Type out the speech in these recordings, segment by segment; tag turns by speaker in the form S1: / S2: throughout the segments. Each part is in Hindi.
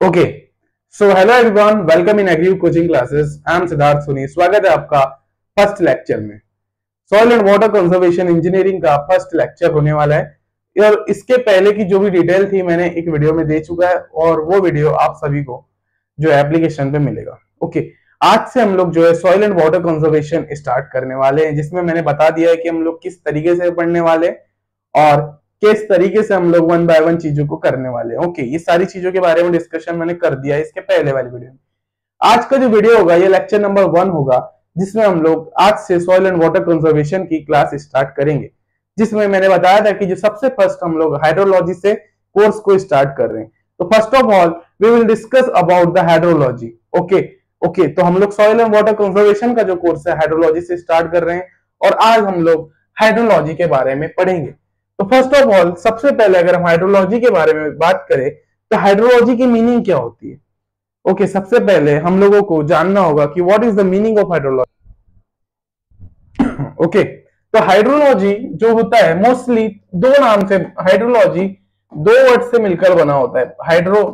S1: Okay, so hello everyone, welcome in agri coaching classes. I am Siddharth Soni. स्वागत है आपका फर्स्ट लेक्चर में। Soil and water conservation engineering का फर्स्ट लेक्चर होने वाला है और इसके पहले की जो भी डिटेल थी मैंने एक वीडियो में दे चुका है और वो वीडियो आप सभी को जो एप्लीकेशन पे मिलेगा। ओके, आज से हम लोग जो है soil and water conservation start करने वाले हैं, जिसमें मैंने बता दिया है कि हम लोग किस तरीके से पढ़ने वाले हैं और किस तरीके से हम लोग वन बाय वन चीजों को करने वाले हैं। ओके, ये सारी चीजों के बारे में डिस्कशन मैंने कर दिया है इसके पहले वाली वीडियो में। आज का जो वीडियो होगा ये लेक्चर नंबर 1 होगा, जिसमें हम लोग आज से सॉइल एंड वाटर कंजर्वेशन की क्लास स्टार्ट करेंगे, जिसमें मैंने बताया था कि जो सबसे फर्स्ट हम लोग हाइड्रोलॉजी से कोर्स को स्टार्ट कर रहे हैं। तो first of all we will discuss about the hydrology. Okay, तो हम लोग सॉइल एंड वाटर कंजर्वेशन का जो कोर्स है हाइड्रोलॉजी से स्टार्ट कर रहे हैं और आज हम लोग हाइड्रोलॉजी के बारे में पढ़ेंगे। तो फर्स्ट ऑफ ऑल सबसे पहले अगर हम हाइड्रोलॉजी के बारे में बात करें तो हाइड्रोलॉजी की मीनिंग क्या होती है। ओके, सबसे पहले हम लोगों को जानना होगा कि what is the meaning of hydrology. Okay, तो हाइड्रोलॉजी जो होता है मोस्टली दो नाम से, हाइड्रोलॉजी दो वर्ड से मिलकर बना होता है, hydro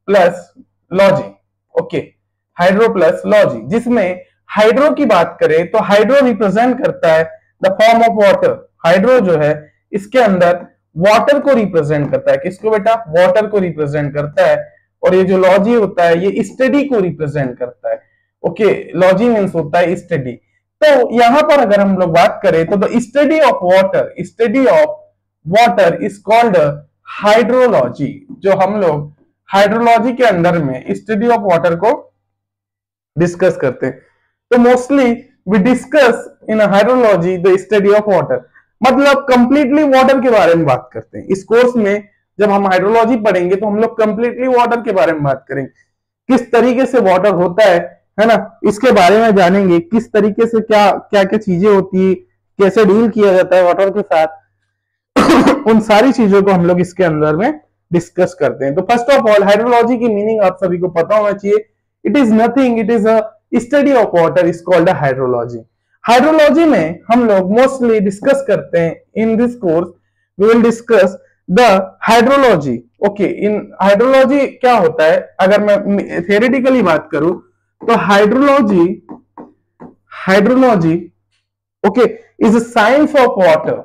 S1: plus logy. Okay, hydro plus logy, जिसमें हाइड्रो की बात करें तो हाइड्रो रिप्रेजेंट करता है the form of water. Hydro जो है इसके अंदर वाटर को रिप्रेजेंट करता है। किसको बेटा? वाटर को रिप्रेजेंट करता है। और ये जो लॉजी होता है ये स्टडी को रिप्रेजेंट करता है। ओके, लॉजी मीन्स होता है स्टडी। तो यहां पर अगर हम लोग बात करें तो the study of water is called hydrology. जो हम लोग हाइड्रोलॉजी के अंदर में स्टडी ऑफ वाटर को डिस्कस करते हैं, तो mostly we discuss in hydrology the study of water, मतलब कंप्लीटली वाटर के बारे में बात करते हैं। इस कोर्स में जब हम हाइड्रोलॉजी पढ़ेंगे तो हम लोग कंप्लीटली वाटर के बारे में बात करेंगे, किस तरीके से वाटर होता है ना, इसके बारे में जानेंगे, किस तरीके से क्या क्या क्या चीजें होती है, कैसे डील किया जाता है वाटर के साथ उन सारी चीजों को हम लोग इसके अंदर में डिस्कस करते हैं। तो फर्स्ट ऑफ ऑल हाइड्रोलॉजी की मीनिंग आप सभी को पता होना चाहिए। It is nothing, it is a study of water, is called a hydrology. Hydrology में हम लोग मोस्टली डिस्कस करते हैं in this course we will discuss the hydrology. Okay, in hydrology क्या होता है, अगर मैं थियोरेटिकली बात करूं तो hydrology okay is a science of water,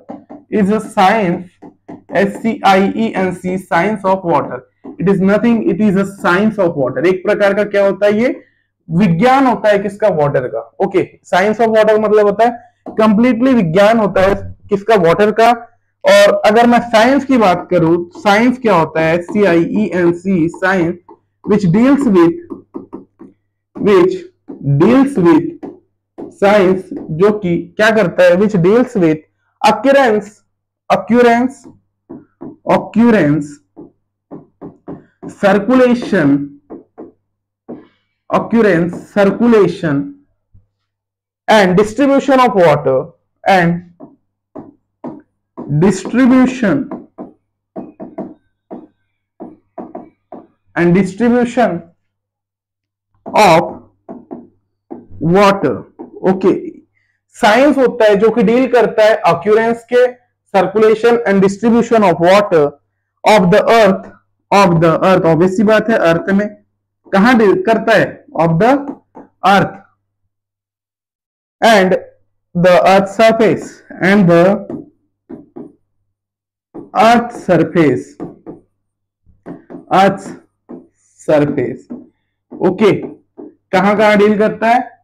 S1: is a science, SCIENC, science of water. It is nothing, it is a science of water. एक प्रकार का क्या होता है, ये विज्ञान होता है किसका? वाटर का। ओके, साइंस ऑफ वाटर मतलब होता है कंप्लीटली विज्ञान होता है किसका? वाटर का। और अगर मैं साइंस की बात करूं, साइंस क्या होता है? SCIENC, science which deals with science जो कि क्या करता है? Which deals with occurrence circulation and distribution of water and distribution of water. Okay, science होता है जो कि डील करता है अक्यूरेंस के, circulation and distribution of water of the earth, obvious बात है, अर्थ में कहां डील करता है? Of the earth and the earth surface. Okay, कहां कहां डील करता है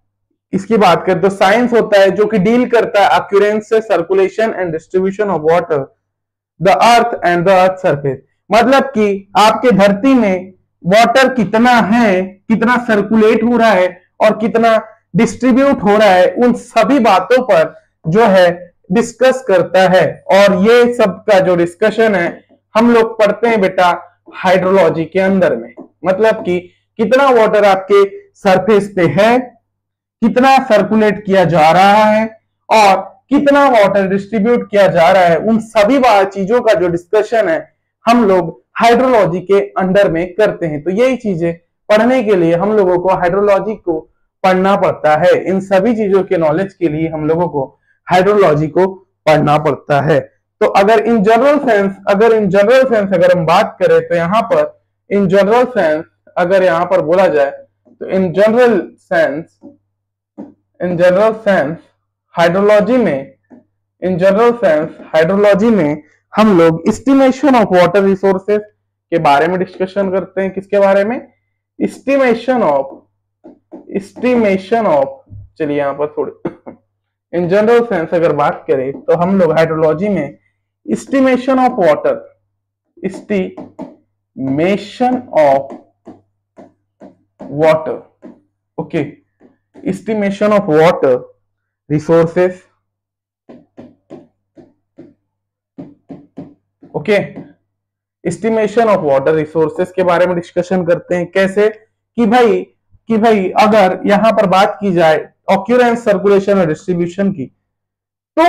S1: इसकी बात करें तो साइंस होता है जो कि डील करता है अक्यूरेंस से, circulation and distribution of water, the earth and the earth surface. मतलब कि आपके धरती में वाटर कितना है, कितना सर्कुलेट हो रहा है और कितना डिस्ट्रीब्यूट हो रहा है, उन सभी बातों पर जो है डिस्कस करता है। और ये सब का जो डिस्कशन है हम लोग पढ़ते हैं बेटा हाइड्रोलॉजी के अंदर में। मतलब कि कितना वाटर आपके सरफेस पे है, कितना सर्कुलेट किया जा रहा है और कितना वाटर डिस्ट्रीब्यूट किया जा रहा है, उन सभी चीजों का जो डिस्कशन है हम लोग हाइड्रोलॉजी के अंडर में करते हैं। तो यही चीजें पढ़ने के लिए हम लोगों को हाइड्रोलॉजी को पढ़ना पड़ता है। इन सभी चीजों के नॉलेज के लिए हम लोगों को हाइड्रोलॉजी को पढ़ना पड़ता है। तो अगर इन जनरल सेंस अगर हम बात करें तो यहाँ पर इन जनरल सेंस अगर यहाँ पर बोला जाए तो इन जनरल सेंस हाइड्रोलॉजी में हम लोग एस्टिमेशन ऑफ वाटर रिसोर्सेज के बारे में डिस्कशन करते हैं। किसके बारे में? एस्टिमेशन ऑफ चलिए यहाँ पर थोड़ी इन जनरल सेंस अगर बात करें तो हम लोग हाइड्रोलॉजी में estimation of water okay, estimation of water resources okay, estimation of water resources के बारे में डिस्कशन करते हैं। कैसे कि भाई अगर यहां पर बात की जाए ऑक्यूरेंस, सर्कुलेशन और डिस्ट्रीब्यूशन की, तो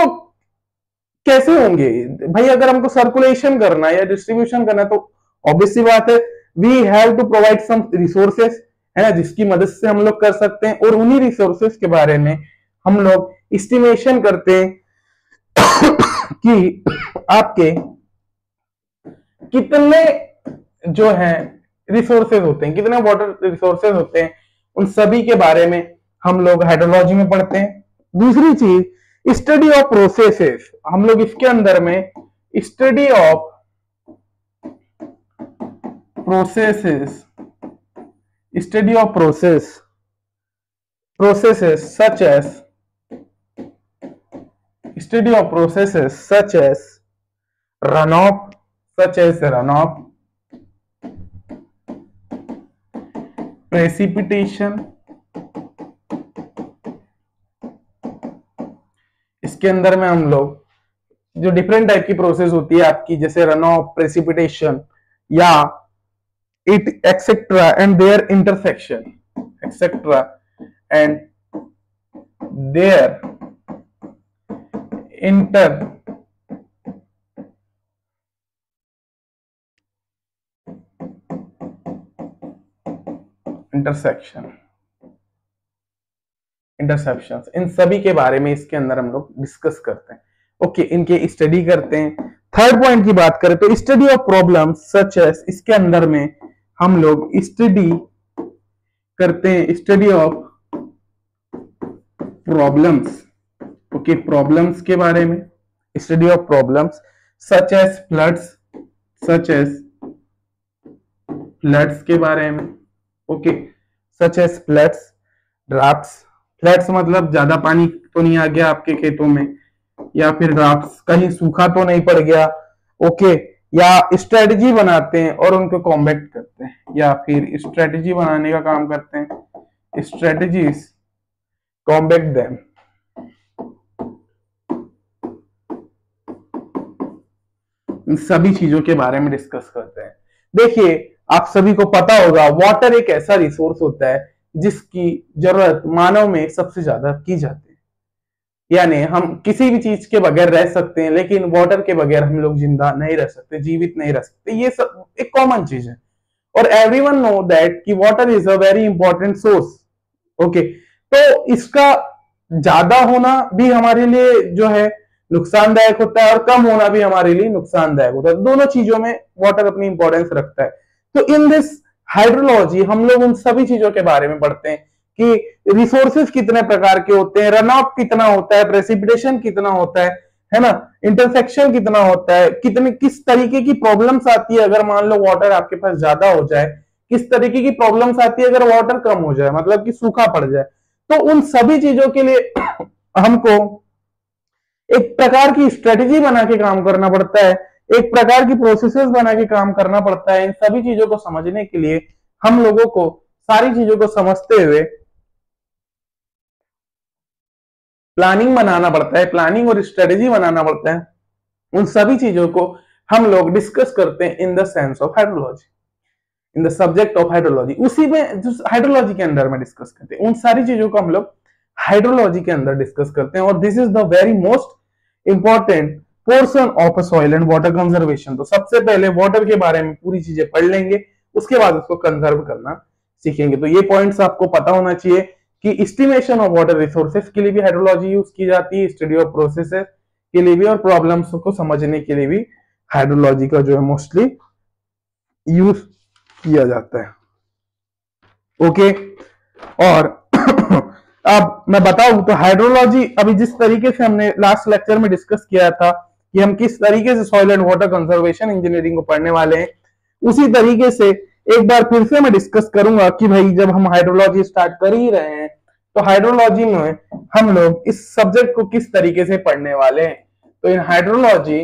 S1: कैसे होंगे भाई? अगर हमको सर्कुलेशन करना है या डिस्ट्रीब्यूशन करना है तो ऑब्वियसली बात है we have to provide some resources, है ना, जिसकी मदद से हम लोग कर सकते हैं। और उन्हीं रिसोर्सेस के बारे में हम लोग एस्टिमेशन करते हैं कि आपके कितने जो है रिसोर्सेज होते हैं, कितने वाटर रिसोर्सेज होते हैं, उन सभी के बारे में हम लोग हाइड्रोलॉजी में पढ़ते हैं। दूसरी चीज स्टडी ऑफ प्रोसेसेस, हम लोग इसके अंदर में study of processes such as runoff, precipitation, इसके अंदर में हम लोग जो डिफरेंट टाइप की प्रोसेस होती है आपकी, जैसे रन ऑफ, प्रेसिपिटेशन या et cetera and their intersection interceptions, इन सभी के बारे में इसके अंदर हम लोग डिस्कस करते हैं। ओके, इनके स्टडी करते हैं। थर्ड पॉइंट की बात करें तो study of problems such as, इसके अंदर में हम लोग स्टडी करते हैं study of problems. Okay, problems के बारे में study of problems such as floods के बारे में। Okay, such as floods, droughts, floods मतलब ज्यादा पानी तो नहीं आ गया आपके खेतों में, या फिर ड्राफ्ट्स कहीं सूखा तो नहीं पड़ गया। ओके, या स्ट्रेटजी बनाते हैं और उनको कॉम्बैक्ट करते हैं, या फिर स्ट्रेटजी बनाने का काम करते हैं, स्ट्रेटजीज कॉम्बैक्ट देम। इन सभी चीजों के बारे में डिस्कस करते हैं। देखिए, आप सभी को पता होगा वाटर एक ऐसा रिसोर्स होता है जिसकी जरूरत मानव में सबसे ज्यादा की जाती है। यानी हम किसी भी चीज के बगैर रह सकते हैं, लेकिन वाटर के बगैर हम लोग जिंदा नहीं रह सकते, जीवित नहीं रह सकते। ये सब एक कॉमन चीज है और एवरीवन नो दैट कि water is a very important source. Okay, तो इसका ज्यादा होना भी हमारे लिए जो है नुकसानदायक होता है और कम होना भी हमारे लिए नुकसानदायक होता है। दोनों चीजों में वाटर अपनी इंपॉर्टेंस रखता है। तो इन दिस हाइड्रोलॉजी हम लोग उन सभी चीजों के बारे में पढ़ते हैं कि रिसोर्सेज कितने प्रकार के होते हैं, रन ऑफ कितना होता है, प्रेसिपिटेशन कितना होता है ना, इंटरसेक्शन कितना होता है, किस तरीके की प्रॉब्लम्स आती है अगर मान लो वाटर आपके पास ज्यादा हो जाए, किस तरीके की प्रॉब्लम्स आती है अगर वाटर कम हो जाए, मतलब कि सूखा पड़ जाए। तो उन सभी चीजों के लिए हमको एक प्रकार की स्ट्रेटेजी बना के काम करना पड़ता है, एक प्रकार की प्रोसेसेस बना के काम करना पड़ता है। इन सभी चीजों को समझने के लिए हम लोगों को सारी चीजों को समझते हुए प्लानिंग बनाना पड़ता है, प्लानिंग और स्ट्रेटेजी बनाना पड़ता है। उन सभी चीजों को हम लोग डिस्कस करते हैं in the sense of hydrology, in the subject of hydrology. उसी में जो हाइड्रोलॉजी के अंदर में डिस्कस करते हैं, उन सारी चीजों को हम लोग हाइड्रोलॉजी के अंदर डिस्कस करते हैं। और this is the very most important portion of soil and water conservation. तो सबसे पहले वाटर के बारे में पूरी चीजें पढ़ लेंगे, उसके बाद उसको कंजर्व करना सीखेंगे। तो ये पॉइंट्स आपको पता होना चाहिए कि एस्टिमेशन ऑफ वाटर रिसोर्सेज के लिए भी हाइड्रोलॉजी यूज की जाती है, स्टडी ऑफ प्रोसेसेस के लिए भी, और प्रॉब्लम्स को समझने के लिए भी हाइड्रोलॉजी का जो है मोस्टली यूज किया जाता है। ओके। और अब मैं बताऊं तो हाइड्रोलॉजी अभी जिस तरीके से हमने लास्ट लेक्चर में डिस्कस किया था कि हम किस तरीके से soil and water conservation engineering को पढ़ने वाले हैं, उसी तरीके से एक बार फिर से मैं डिस्कस करूंगा कि भाई जब हम हाइड्रोलॉजी स्टार्ट कर ही रहे हैं तो हाइड्रोलॉजी में हम लोग इस सब्जेक्ट को किस तरीके से पढ़ने वाले हैं। तो इन हाइड्रोलॉजी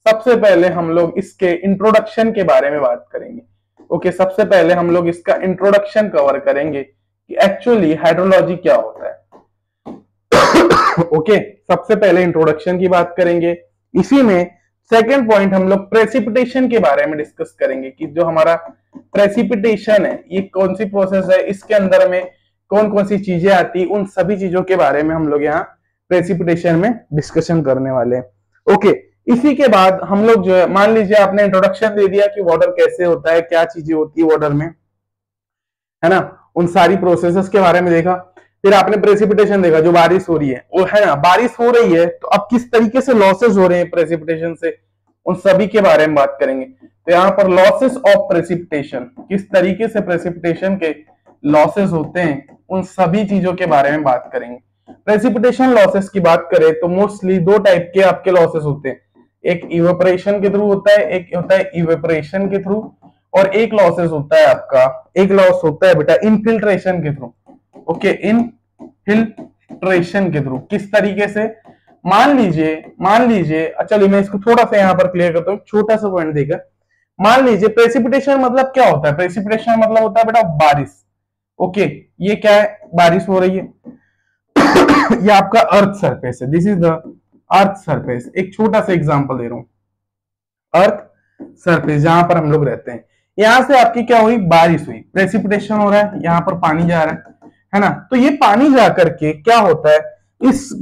S1: सबसे पहले हम लोग इसके इंट्रोडक्शन के बारे में बात करेंगे। ओके, सबसे पहले हम लोग इसका इंट्रोडक्शन कवर करेंगे कि एक्चुअली हाइड्रोलॉजी क्या होता है। ओके, सबसे पहले इंट्रोडक्शन की बात करेंगे। इसी में सेकंड पॉइंट हम लोग प्रेसिपिटेशन के बारे में डिस्कस करेंगे कि जो हमारा प्रेसिपिटेशन है ये कौन सी प्रोसेस है, इसके अंदर में कौन कौन सी चीजें आती, उन सभी चीजों के बारे में हम लोग यहाँ प्रेसिपिटेशन में डिस्कशन करने वाले हैं। ओके, इसी के बाद हम लोग जो है, मान लीजिए आपने इंट्रोडक्शन दे दिया कि वाटर कैसे होता है, क्या चीजें होती है वाटर में, है ना, उन सारी प्रोसेसेस के बारे में देखा। फिर आपने प्रेसिपिटेशन देखा, जो बारिश हो रही है वो, है ना, बारिश हो रही है तो अब किस तरीके से लॉसेस हो रहे हैं प्रेसिपिटेशन से, उन सभी के बारे में बात करेंगे। तो यहाँ पर लॉसेस ऑफ प्रेसिपिटेशन, किस तरीके से प्रेसिपिटेशन के लॉसेस होते हैं, उन सभी चीजों के बारे में बात करेंगे। प्रेसिपिटेशन लॉसेस की बात करें तो मोस्टली दो टाइप के आपके लॉसेस होते हैं, एक इवेपोरेशन के थ्रू होता है, एक होता है इवेपोरेशन के थ्रू, और एक लॉसेस होता है आपका, एक लॉस होता है बेटा इनफिल्ट्रेशन के थ्रू। ओके, इनफिल्ट्रेशन के थ्रू किस तरीके से, मान लीजिए चलिए मैं इसको थोड़ा सा यहाँ पर क्लियर करता हूँ, छोटा सा पॉइंट देकर। मान लीजिए प्रेसिपिटेशन मतलब क्या होता है, प्रेसिपिटेशन मतलब होता है बेटा बारिश। ओके, ये क्या है, बारिश हो रही है ये आपका अर्थ सरफेस है, this is the earth surface. एक छोटा सा एग्जांपल दे रहा हूं, अर्थ सरफेस जहां पर हम लोग रहते हैं, यहां से आपकी क्या हुई, बारिश हुई, प्रेसिपिटेशन हो रहा है, यहां पर पानी जा रहा है ना। तो ये पानी जा करके क्या होता है, इस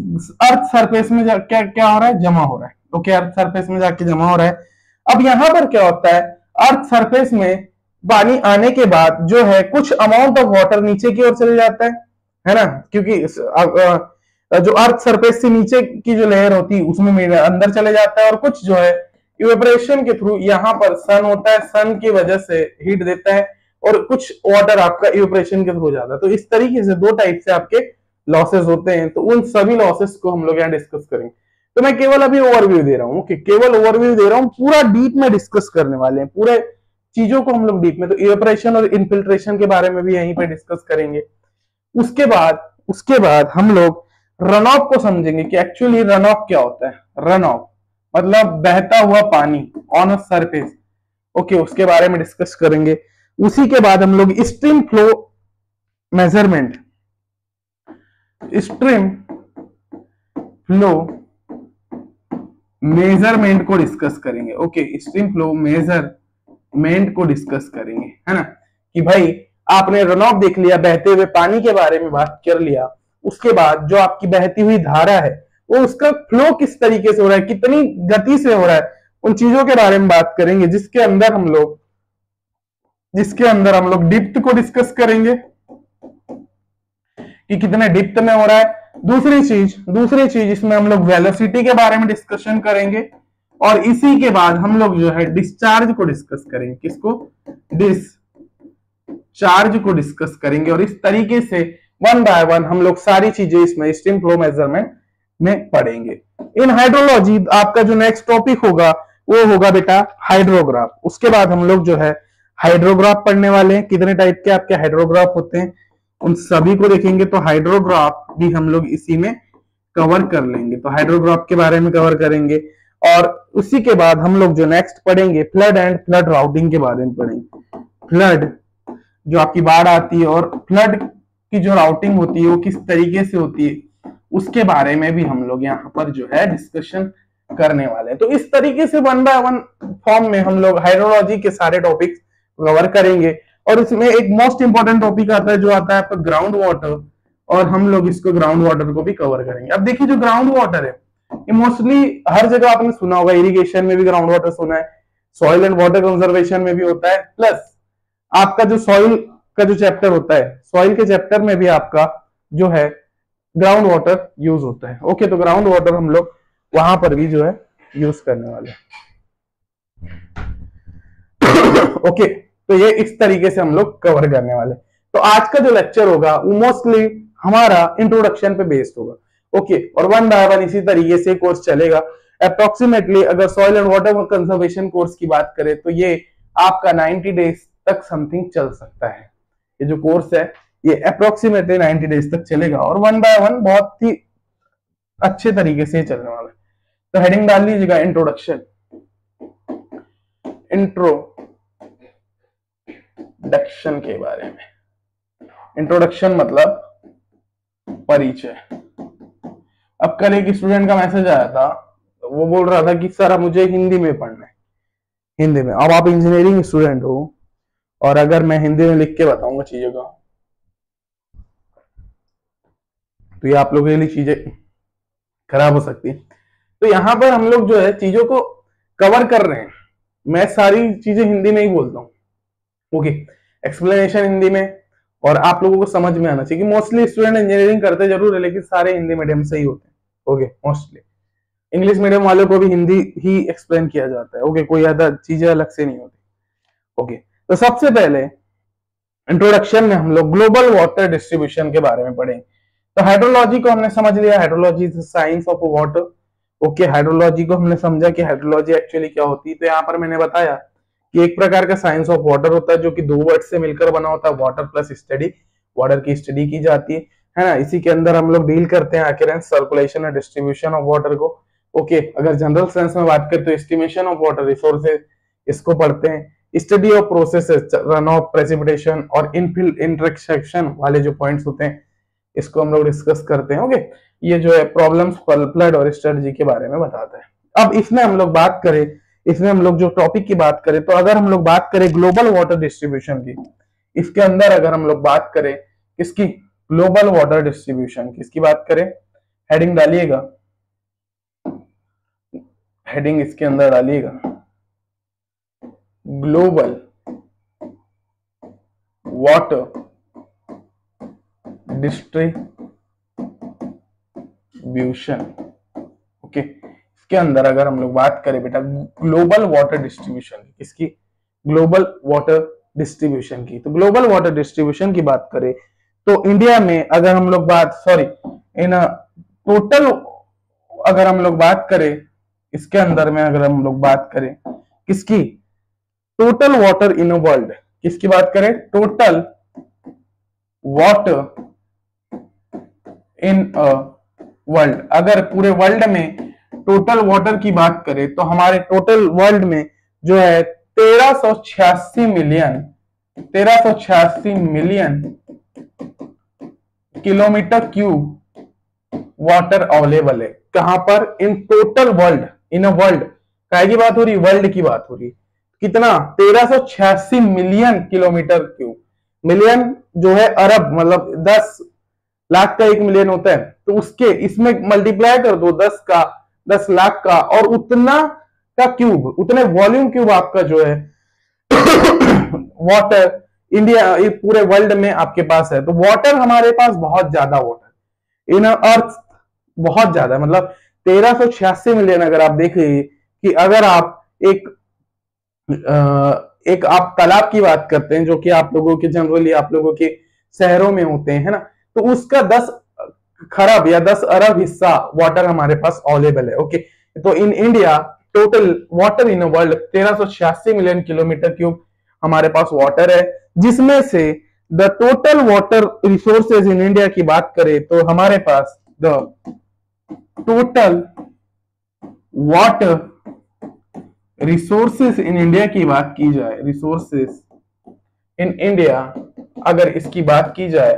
S1: अर्थ सरफेस में क्या क्या हो रहा है, जमा हो रहा है। ओके, अर्थ सरफेस में जाके जमा हो रहा है। अब यहां पर क्या होता है, अर्थ सरफेस में पानी आने के बाद जो है कुछ अमाउंट ऑफ वाटर नीचे की ओर चले जाता है ना, क्योंकि जो अर्थ सरफेस से नीचे की जो लेयर होती है उसमें अंदर चले जाता है, और कुछ जो है इवेपोरेशन के थ्रू, यहाँ पर सन होता है, सन की वजह से हीट देता है, और कुछ वाटर आपका इवेपोरेशन के थ्रू हो जाता है। तो इस तरीके से दो टाइप से आपके लॉसेस होते हैं। तो उन सभी लॉसेस को हम लोग यहाँ डिस्कस करेंगे। तो मैं केवल अभी ओवरव्यू दे रहा हूँ, ओके, केवल ओवरव्यू दे रहा हूँ, पूरा डीप में डिस्कस करने वाले हैं, पूरे चीजों को हम लोग डीप में। तो इवेपोरेशन और इनफिल्ट्रेशन के बारे में भी यहीं पे डिस्कस करेंगे। उसके बाद हम लोग रन ऑफ को समझेंगे कि एक्चुअली रन ऑफ क्या होता है। रन ऑफ मतलब बहता हुआ पानी ऑन अ सरफेस। ओके, उसके बारे में डिस्कस करेंगे। उसी के बाद हम लोग stream flow measurement, stream flow measurement को डिस्कस करेंगे। ओके, स्ट्रीम फ्लो मेजरमेंट को डिस्कस करेंगे, है ना, कि भाई आपने रन ऑफ देख लिया, बहते हुए पानी के बारे में बात कर लिया। उसके बाद जो आपकी बहती हुई धारा है वो उसका फ्लो किस तरीके से हो रहा है, कितनी गति से हो रहा है, उन चीजों के बारे में बात करेंगे। जिसके अंदर हम लोग डिप्थ को डिस्कस करेंगे कि कितने डिप्थ में हो रहा है। दूसरी चीज इसमें हम लोग वेलोसिटी के बारे में डिस्कशन करेंगे, और इसी के बाद हम लोग जो है डिस्चार्ज को डिस्कस करेंगे। किसको, डिस्चार्ज को डिस्कस करेंगे। और इस तरीके से वन बाय वन हम लोग सारी चीजें इसमें स्ट्रीम फ्लो मेजरमेंट में पढ़ेंगे। इन हाइड्रोलॉजी आपका जो नेक्स्ट टॉपिक होगा वो होगा बेटा हाइड्रोग्राफ। उसके बाद हम लोग जो है हाइड्रोग्राफ पढ़ने वाले हैं, कितने टाइप के आपके हाइड्रोग्राफ होते हैं उन सभी को देखेंगे। तो हाइड्रोग्राफ भी हम लोग इसी में कवर कर लेंगे, तो हाइड्रोग्राफ के बारे में कवर करेंगे। और उसी के बाद हम लोग जो नेक्स्ट पढ़ेंगे फ्लड एंड फ्लड राउटिंग के बारे में पढ़ेंगे। फ्लड जो आपकी बाढ़ आती है और फ्लड की जो राउटिंग होती है वो किस तरीके से होती है, उसके बारे में भी हम लोग यहाँ पर जो है डिस्कशन करने वाले हैं। तो इस तरीके से वन बाय वन फॉर्म में हम लोग हाइड्रोलॉजी के सारे टॉपिक्स कवर करेंगे। और इसमें एक मोस्ट इंपॉर्टेंट टॉपिक आता है जो आता है आपका ग्राउंड वाटर, और हम लोग इसको ग्राउंड वाटर को भी कवर करेंगे। अब देखिए जो ग्राउंड वाटर है ये मोस्टली हर जगह आपने सुना होगा, इरिगेशन में भी ग्राउंड वाटर सुना है, सॉइल एंड वाटर कंजर्वेशन में भी होता है, प्लस आपका जो सॉइल का जो चैप्टर होता है, सॉइल के चैप्टर में भी आपका जो है ग्राउंड वाटर यूज होता है। ओके, तो ग्राउंड वाटर हम लोग वहां पर भी जो है यूज करने वाले हैं। ओके, तो ये इस तरीके से हम लोग कवर करने वाले। तो तो आज का जो लेक्चर होगा वो मोस्टली हमारा इंट्रोडक्शन पे बेस्ड होगा। ओके, और वन बाय वन इसी तरीके से कोर्स चलेगा। अप्रोक्सीमेटली अगर soil and water conservation course की बात करें तो ये आपका 90 डेज तक समथिंग चल सकता है। ये जो कोर्स है ये अप्रोक्सीमेटली 90 डेज तक चलेगा और वन बाय वन बहुत ही अच्छे तरीके से चलने वाला है। तो हेडिंग डाल लीजिएगा इंट्रोडक्शन। इंट्रोडक्शन के बारे में, इंट्रोडक्शन मतलब परिचय। अब कल एक स्टूडेंट का मैसेज आया था, वो बोल रहा था कि सर मुझे हिंदी में पढ़ना है, हिंदी में। अब आप इंजीनियरिंग स्टूडेंट हो और अगर मैं हिंदी में लिख के बताऊंगा चीजों का तो ये आप लोगों के लिए चीजें खराब हो सकती है। तो यहां पर हम लोग जो है चीजों को कवर कर रहे हैं। मैं सारी चीजें हिंदी में ही बोलता हूँ, ओके, एक्सप्लेनेशन हिंदी में, और आप लोगों को समझ में आना चाहिए कि मोस्टली स्टूडेंट इंजीनियरिंग करते जरूर है लेकिन सारे हिंदी मीडियम से ही होते हैं। ओके, मोस्टली इंग्लिश मीडियम वालों को भी हिंदी ही एक्सप्लेन किया जाता है। ओके, कोई ज्यादा चीजें अलग से नहीं होती। ओके, तो सबसे पहले इंट्रोडक्शन में हम लोग ग्लोबल वाटर डिस्ट्रीब्यूशन के बारे में पढ़ें। तो हाइड्रोलॉजी को हमने समझ लिया, hydrology is science of water. Okay, hydrology को हमने समझा कि हाइड्रोलॉजी एक्चुअली क्या होती है। तो यहाँ पर मैंने बताया कि एक प्रकार का साइंस ऑफ वाटर होता है जो कि दो वर्ड से मिलकर बना होता है, वाटर प्लस स्टडी। वाटर की स्टडी की जाती है ना। इसी के अंदर हम लोग डील करते हैं अक्रेंस, सर्कुलेशन और डिस्ट्रीब्यूशन ऑफ वाटर को। ओके, अगर जनरल सेंस में बात करें तो एस्टिमेशन ऑफ वाटर रिसोर्सेज इसको पढ़ते हैं। Study of processes, run off, precipitation और इनफिल इंटरसेक्शन वाले जो पॉइंट्स होते हैं इसको हम लोग डिस्कस करते हैं। ओके, ये जो है प्रॉब्लम्स, फ्लड और स्ट्रेटजी के बारे में बताता है। अब इसमें हम लोग बात करें, इसमें हम लोग जो टॉपिक की बात करें तो अगर हम लोग बात करें ग्लोबल वाटर डिस्ट्रीब्यूशन की, इसके अंदर अगर हम लोग बात करें इसकी ग्लोबल वाटर डिस्ट्रीब्यूशन की, इसकी बात करें, हेडिंग डालिएगा, हेडिंग इसके अंदर डालिएगा ग्लोबल वाटर डिस्ट्रीब्यूशन। ओके, इसके अंदर अगर हम लोग बात करें बेटा ग्लोबल वाटर डिस्ट्रीब्यूशन, इसकी ग्लोबल वाटर डिस्ट्रीब्यूशन की, तो ग्लोबल वाटर डिस्ट्रीब्यूशन की बात करें तो इंडिया में अगर हम लोग इन टोटल अगर हम लोग बात करें, इसके अंदर में अगर हम लोग बात करें किसकी, total water in a world, किसकी बात करें, total water in a world. अगर पूरे वर्ल्ड में टोटल वाटर की बात करें तो हमारे टोटल वर्ल्ड में जो है 1386 million kilometre cube water available है। कहां पर, in total world, in a world, काय की बात हो रही, वर्ल्ड की बात हो रही। कितना, 1386 मिलियन किलोमीटर क्यूब। मिलियन जो है अरब, मतलब 10 लाख का 1 मिलियन होता है, तो उसके इसमें मल्टीप्लाई कर दो 10 का, 10 लाख का, और उतना का क्यूब, उतने वॉल्यूम क्यूब आपका जो है वाटर इंडिया, पूरे वर्ल्ड में आपके पास है। तो वाटर हमारे पास बहुत ज्यादा वाटर इन अर्थ बहुत ज्यादा है, मतलब 1386 मिलियन। अगर आप देख लीजिए कि अगर आप एक आप तालाब की बात करते हैं जो कि आप लोगों के जनरली आप लोगों के शहरों में होते हैं, है ना, तो उसका 10 खरब या 10 अरब हिस्सा वाटर हमारे पास अवेलेबल है। ओके, तो in India total water in world 1386 million kilometre cube हमारे पास वाटर है, जिसमें से the total water resources in India की बात करें तो हमारे पास the total water resources in India की बात की जाए, रिसोर्सेज इन इंडिया अगर इसकी बात की जाए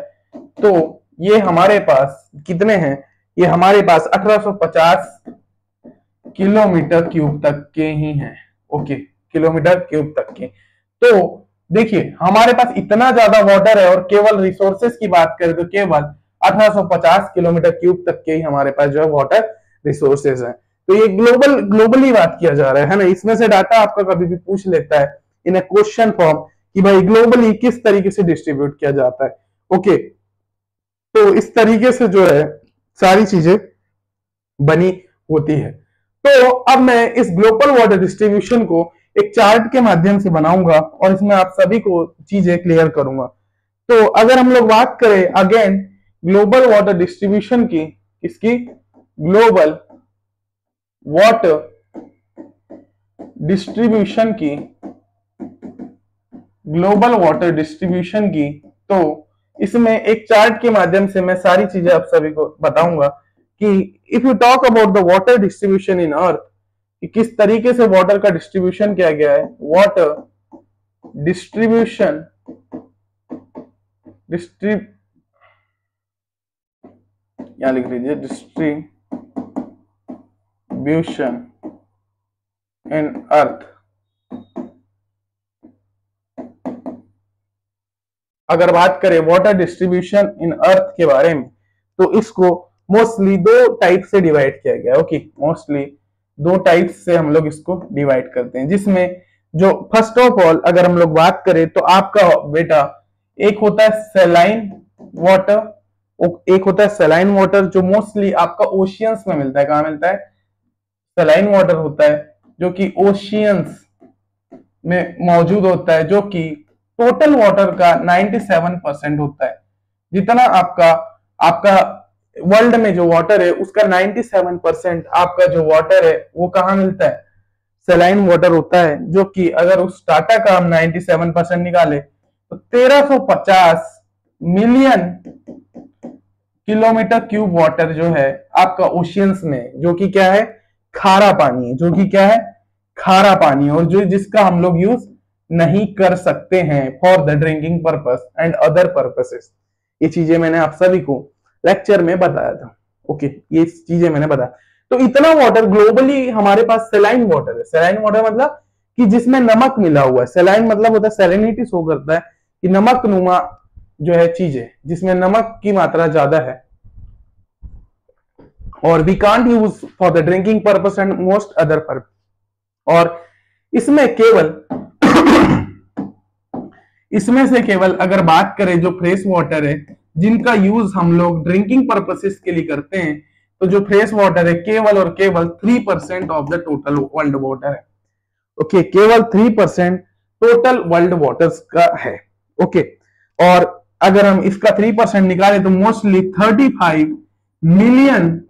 S1: तो ये हमारे पास कितने हैं, ये हमारे पास 1850 किलोमीटर क्यूब तक के ही हैं। ओके, किलोमीटर क्यूब तक के। तो देखिए हमारे पास इतना ज्यादा वाटर है और केवल रिसोर्सेज की बात करें तो केवल 1850 किलोमीटर क्यूब तक के ही हमारे पास जो है वाटर रिसोर्सेज है। तो ये ग्लोबली बात किया जा रहा है ना। इसमें से डाटा आपका कभी भी पूछ लेता है इन ए क्वेश्चन फॉर्म कि भाई ग्लोबली किस तरीके से डिस्ट्रीब्यूट किया जाता है। ओके, तो इस तरीके से जो है सारी चीजें बनी होती है। तो अब मैं इस ग्लोबल वाटर डिस्ट्रीब्यूशन को एक चार्ट के माध्यम से बनाऊंगा और इसमें आप सभी को चीजें क्लियर करूंगा। तो अगर हम लोग बात करें अगेन ग्लोबल वाटर डिस्ट्रीब्यूशन की, इसकी ग्लोबल वाटर डिस्ट्रीब्यूशन की, ग्लोबल वाटर डिस्ट्रीब्यूशन की, तो इसमें एक चार्ट के माध्यम से मैं सारी चीजें आप सभी को बताऊंगा कि if you talk about the water distribution in earth, कि किस तरीके से वाटर का डिस्ट्रीब्यूशन किया गया है, वाटर डिस्ट्रीब्यूशन यहां लिख लीजिए डिस्ट्रीब्यूशन इन अर्थ। अगर बात करें वाटर डिस्ट्रीब्यूशन इन अर्थ के बारे में, तो इसको मोस्टली दो टाइप से डिवाइड किया गया। ओके, मोस्टली दो टाइप से हम लोग इसको डिवाइड करते हैं, जिसमें जो फर्स्ट ऑफ ऑल अगर हम लोग बात करें तो आपका बेटा एक होता है सैलाइन वाटर, एक होता है सैलाइन वाटर जो मोस्टली आपका ओशियंस में मिलता है। कहां मिलता है? सैलाइन वाटर होता है जो कि ओशियंस में मौजूद होता है, जो कि टोटल वाटर का 97% होता है। जितना आपका वर्ल्ड में जो वाटर है उसका 97% आपका जो वाटर है वो कहां मिलता है? सैलाइन वाटर होता है, जो कि अगर उस डाटा का हम 97% निकाले तो 1350 मिलियन किलोमीटर क्यूब वाटर जो है आपका ओशियंस में, जो कि क्या है? खारा पानी है, जो कि क्या है? खारा पानी, और जो जिसका हम लोग यूज नहीं कर सकते हैं for the drinking purpose and other purposes. ये चीजें मैंने आप सभी को लेक्चर में बताया था। ओके, ये चीजें मैंने बताया। तो इतना वाटर ग्लोबली हमारे पास सैलाइन वाटर है। सैलाइन वाटर मतलब कि जिसमें नमक मिला हुआ है। सैलाइन मतलब होता है, सैलिनिटी शो करता है कि नमक नुमा जो है चीजें जिसमें नमक की मात्रा ज्यादा है, और we can't use for the drinking purpose and most other purpose. और इसमें केवल इसमें से केवल अगर बात करें जो फ्रेश वाटर है जिनका यूज हम लोग ड्रिंकिंग पर्पसेस के लिए करते हैं, तो जो फ्रेश वाटर है केवल और केवल 3% of the total world water है। ओके, केवल 3% टोटल वर्ल्ड वाटर्स का है। ओके, और अगर हम इसका 3% निकालें तो mostly 35 million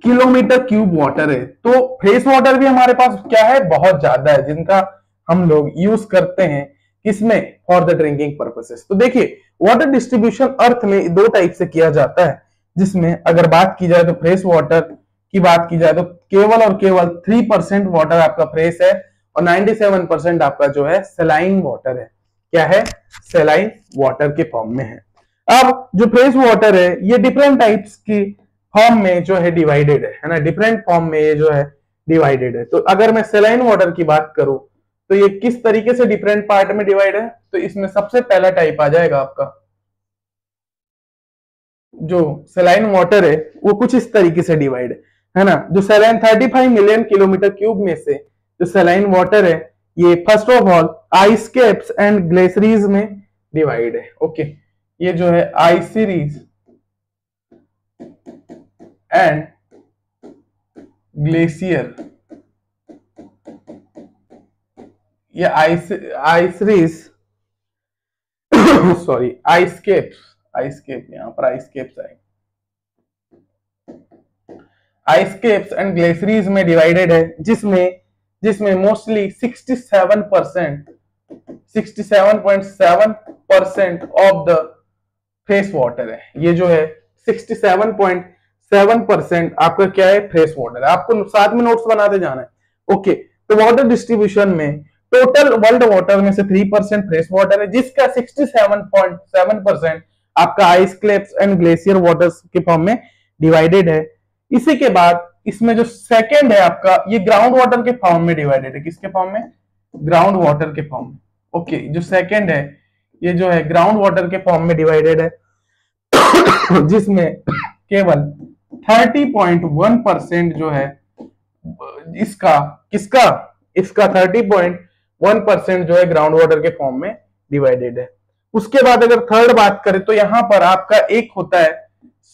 S1: kilometre cube water है। तो फ्रेश वाटर भी हमारे पास क्या है? बहुत ज्यादा है, जिनका हम लोग यूज करते हैं किसमें? For the drinking purposes. तो देखिए, वाटर डिस्ट्रीब्यूशन अर्थ में दो टाइप से किया जाता है, जिसमें अगर बात की जाए तो फ्रेश वाटर की बात की जाए तो केवल और केवल 3% वाटर आपका फ्रेश है, और 97% आपका जो है सैलाइन वाटर है। क्या है? सैलाइन वाटर के फॉर्म में है। अब जो फ्रेश वाटर है ये डिफरेंट टाइप्स की फॉर्म में जो है डिवाइडेड है ना, डिफरेंट फॉर्म में ये जो है डिवाइडेड है। तो अगर मैं सैलाइन वाटर की बात करूं तो ये किस तरीके से डिफरेंट पार्ट में डिवाइड है, तो इसमें सबसे पहला टाइप आ जाएगा आपका जो सैलाइन वाटर है वो कुछ इस तरीके से डिवाइड है ना। जो सैलाइन 35 मिलियन किलोमीटर क्यूब में से जो सैलाइन वाटर है ये first of all ice caps and glaciers में डिवाइड है। ओके, ये जो है आइसरीज एंड ग्लेशियर, ये आइसरीज सॉरी आइसकेप यहां पर आइसकेप्स आएंगे, आइसकेप्स एंड ग्लेशियर्स में डिवाइडेड है, जिसमें mostly 67.7% of the fresh water है। ये जो है 67.7% आपका क्या है? फ्रेश वाटर है। आपको साथ में नोट्स बनाते जाना है। ओके, तो वाटर डिस्ट्रीब्यूशन में टोटल वर्ल्ड वाटर में से 3% फ्रेश वाटर है, जिसका 67.7% आपका आइस क्लेप्स एंड ग्लेशियर वाटर्स के फॉर्म में डिवाइडेड है। इसी के बाद इसमें जो सेकंड है आपका, ये ग्राउंड वाटर के फॉर्म में डिवाइडेड है। किसके फॉर्म में? ग्राउंड वाटर के फॉर्म में। ओके, जो सेकंड है ये जो है ग्राउंड वाटर के फॉर्म में डिवाइडेड है, जिसमें केवल 30.1% जो है इसका 30.1% जो है ग्राउंड वाटर के फॉर्म में डिवाइडेड है। उसके बाद अगर थर्ड बात करें तो यहां पर आपका एक होता है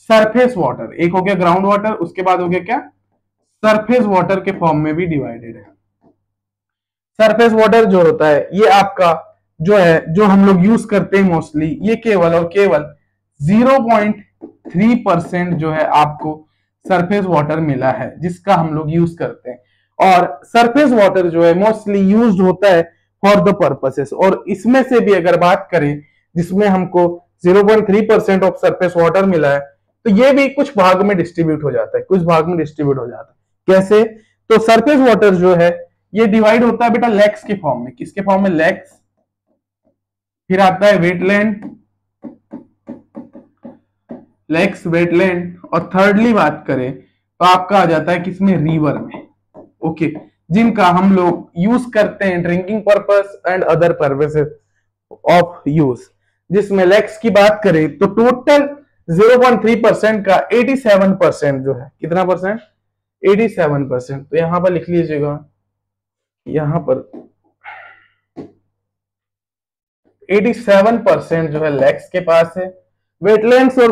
S1: सरफेस वाटर, एक हो गया ग्राउंड वाटर, उसके बाद हो गया क्या? सरफेस वाटर के फॉर्म में भी डिवाइडेड है। सरफेस वाटर जो होता है ये आपका जो है, जो हम लोग यूज करते हैं मोस्टली, ये केवल और केवल 0.3% जो है आपको सरफेस वाटर मिला है जिसका हम लोग यूज करते हैं। और सरफेस वाटर जो है मोस्टली यूज होता है फॉर द पर्पसेस, और इसमें से भी अगर बात करें जिसमें हमको 0.3% ऑफ सरफेस वाटर मिला है, तो ये भी कुछ भाग में डिस्ट्रीब्यूट हो जाता है, कुछ भाग में डिस्ट्रीब्यूट हो जाता है। कैसे? तो सरफेस वाटर जो है ये डिवाइड होता है बेटा लेक्स के फॉर्म में। किसके फॉर्म में? लेक्स। फिर आता है वेटलैंड, लेक्स, वेटलैंड, और थर्डली बात करें तो आपका आ जाता है किसमें? रिवर में। ओके, जिनका हम लोग यूज करते हैं drinking purpose and other purposes of use. जिसमें लेक्स की बात करें तो टोटल 0.3% का 87% जो है, कितना परसेंट? 87%। तो यहां पर लिख लीजिएगा, यहां पर 87% जो है लेक्स के पास है। वेटलैंड्स और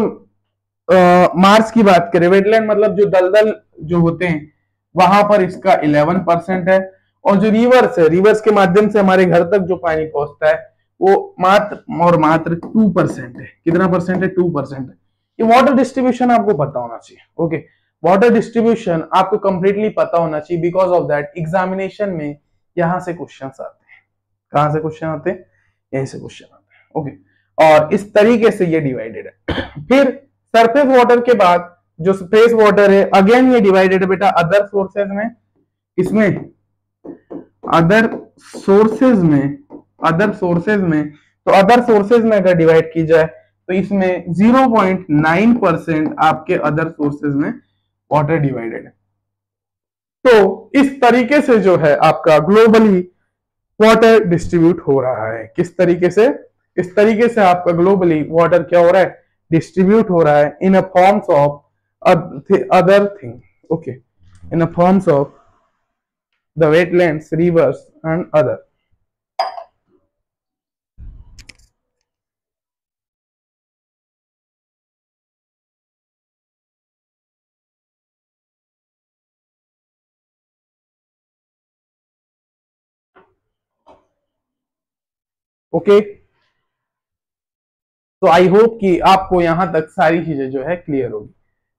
S1: मार्स की बात करें, वेटलैंड मतलब जो दलदल जो होते हैं वहां पर इसका 11% है। और जो रिवर्स है, रिवर्स के माध्यम से हमारे घर तक जो पानी पहुंचता है वो मात्र और मात्र 2% है। कितना परसेंट है? 2% है। ये वाटर डिस्ट्रीब्यूशन आपको पता होना चाहिए। ओके, वाटर डिस्ट्रीब्यूशन आपको कंप्लीटली पता होना चाहिए, बिकॉज ऑफ दैट एग्जामिनेशन में यहां से क्वेश्चंस आते हैं। कहां से क्वेश्चन आते हैं? यहीं से क्वेश्चन आते हैं। ओके, और इस तरीके से ये डिवाइडेड है। फिर सरफेस वाटर के बाद जो स्पेस वाटर है, अगेन ये डिवाइडेड है बेटा अदर सोर्सेज में। इसमें अदर सोर्सेज में, अदर सोर्सेज में, तो अदर सोर्सेज में अगर डिवाइड की जाए तो इसमें 0.9% आपके अदर सोर्सेज में वाटर डिवाइडेड है। तो इस तरीके से जो है आपका ग्लोबली वाटर डिस्ट्रीब्यूट हो रहा है। किस तरीके से? इस तरीके से आपका ग्लोबली वाटर क्या हो रहा है? डिस्ट्रीब्यूट हो रहा है in a forms of other thing. Okay, in the forms of the wetlands, rivers and other. Okay, तो आई होप कि आपको यहां तक सारी चीजें जो है क्लियर होगी,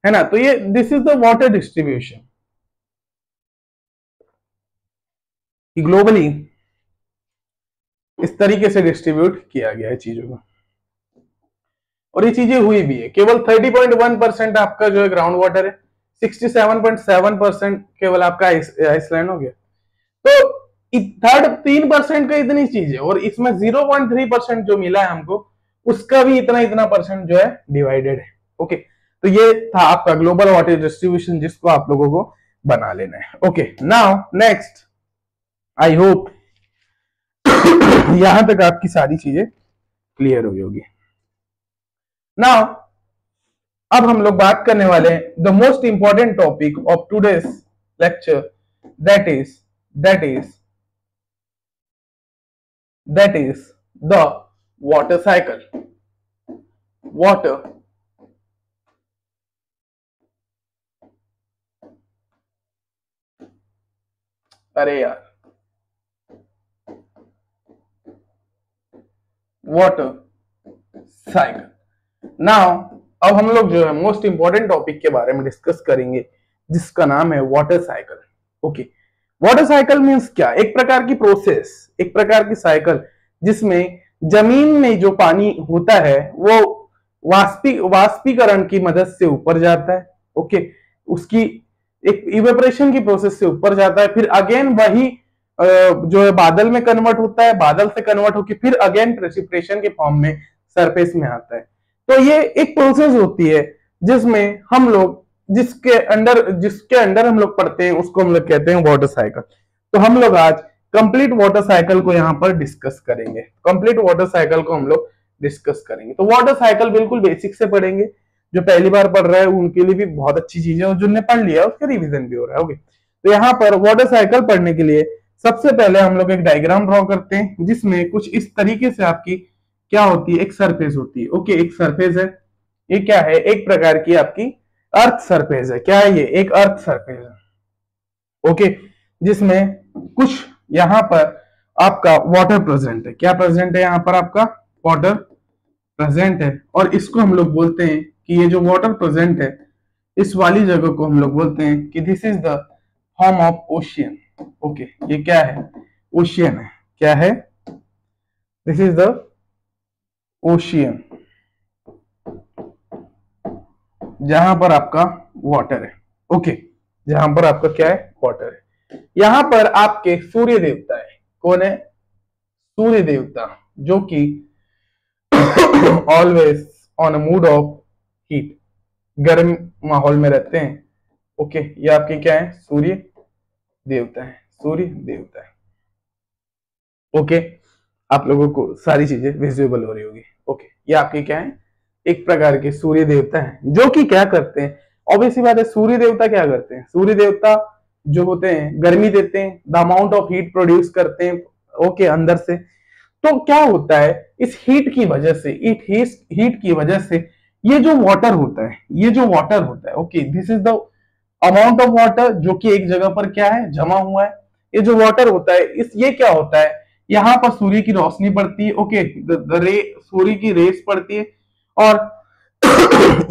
S1: है ना? तो ये this is the water distribution कि ग्लोबली इस तरीके से डिस्ट्रीब्यूट किया गया है चीजों को, और ये चीजें हुई भी है। केवल 30.1% आपका जो है ग्राउंड वाटर है, 67.7% केवल आपका आइसलैंड हो गया। तो थर्ड 3% का इतनी चीज है, और इसमें 0.3% जो मिला है हमको उसका भी इतना इतना परसेंट जो है डिवाइडेड है। ओके, तो ये था आपका ग्लोबल वाटर डिस्ट्रीब्यूशन जिसको आप लोगों को बना लेना है। Okay, now next, I hope यहां तक आपकी सारी चीजें क्लियर हुई होगी। नाउ अब हम लोग बात करने वाले हैं the most important topic of today's lecture, that is the water cycle. Water अरे यार, वाटर साइकिल। नाउ अब हम लोग जो है मोस्ट इंपॉर्टेंट टॉपिक के बारे में डिस्कस करेंगे जिसका नाम है water cycle. Okay, water cycle means क्या? एक प्रकार की प्रोसेस, एक प्रकार की साइकिल जिसमें जमीन में जो पानी होता है वो वाष्पीकरण की मदद से ऊपर जाता है। ओके, उसकी एक इवेपोरेशन की प्रोसेस से ऊपर जाता है, फिर अगेन वही जो है बादल में कन्वर्ट होता है, बादल से कन्वर्ट होकर फिर अगेन प्रेसिपिटेशन के फॉर्म में सरफेस में आता है। तो ये एक प्रोसेस होती है जिसमें हम लोग जिसके अंडर हम लोग पढ़ते हैं उसको हम लोग कहते हैं वाटर साइकिल। तो हम लोग आज कंप्लीट वाटर साइकिल को यहाँ पर डिस्कस करेंगे। कंप्लीट वाटर साइकिल को हम लोग डिस्कस करेंगे। तो वाटर साइकिल बिल्कुल बेसिक से पढ़ेंगे, जो पहली बार पढ़ रहा है उनके लिए भी बहुत अच्छी चीज है, और जिनने पढ़ लिया उसका रिविजन भी हो रहा है। ओके, तो यहाँ पर वाटर साइकिल पढ़ने के लिए सबसे पहले हम लोग एक डायग्राम ड्रॉ करते हैं जिसमें कुछ इस तरीके से आपकी क्या होती है, एक सरफेस होती है। ओके, एक सरफेस है, ये क्या है? एक प्रकार की आपकी अर्थ सरफेस है। क्या है ये? एक अर्थ सरफेस है। ओके, जिसमें कुछ यहां पर आपका वाटर प्रेजेंट है। क्या प्रेजेंट है यहाँ पर? आपका वाटर प्रेजेंट है। और इसको हम लोग बोलते हैं कि ये जो वाटर प्रेजेंट है इस वाली जगह को हम लोग बोलते हैं कि this is the form of ocean. Okay, ये क्या है? ओशियन है। क्या है? दिस इज द ओशियन, जहां पर आपका वाटर है। ओके, जहां पर आपका क्या है? वाटर है। यहां पर आपके सूर्य देवता है। कौन है? सूर्य देवता, जो कि always on a mood off heat, गर्म माहौल में रहते हैं। ओके, ये आपके क्या है? सूर्य देवता है। सूर्य देवता है। ओके, आप लोगों को सारी चीजें विजुअल हो रही होगी। ओके, ये आपके क्या है? एक प्रकार के सूर्य देवता है, जो कि क्या करते हैं? ऑब्वियसली बात है, सूर्य देवता क्या करते हैं? सूर्य देवता जो होते हैं गर्मी देते हैं, the amount of heat produce करते हैं। ओके, अंदर से। तो क्या होता है? इस हीट की वजह से, हीट की वजह से ये जो वाटर होता है, okay, this is the amount of water जो कि एक जगह पर क्या है? जमा हुआ है। ये जो वाटर होता है, ये क्या होता है? यहाँ पर सूर्य की रोशनी पड़ती है। ओके, सूर्य की रेस पड़ती है और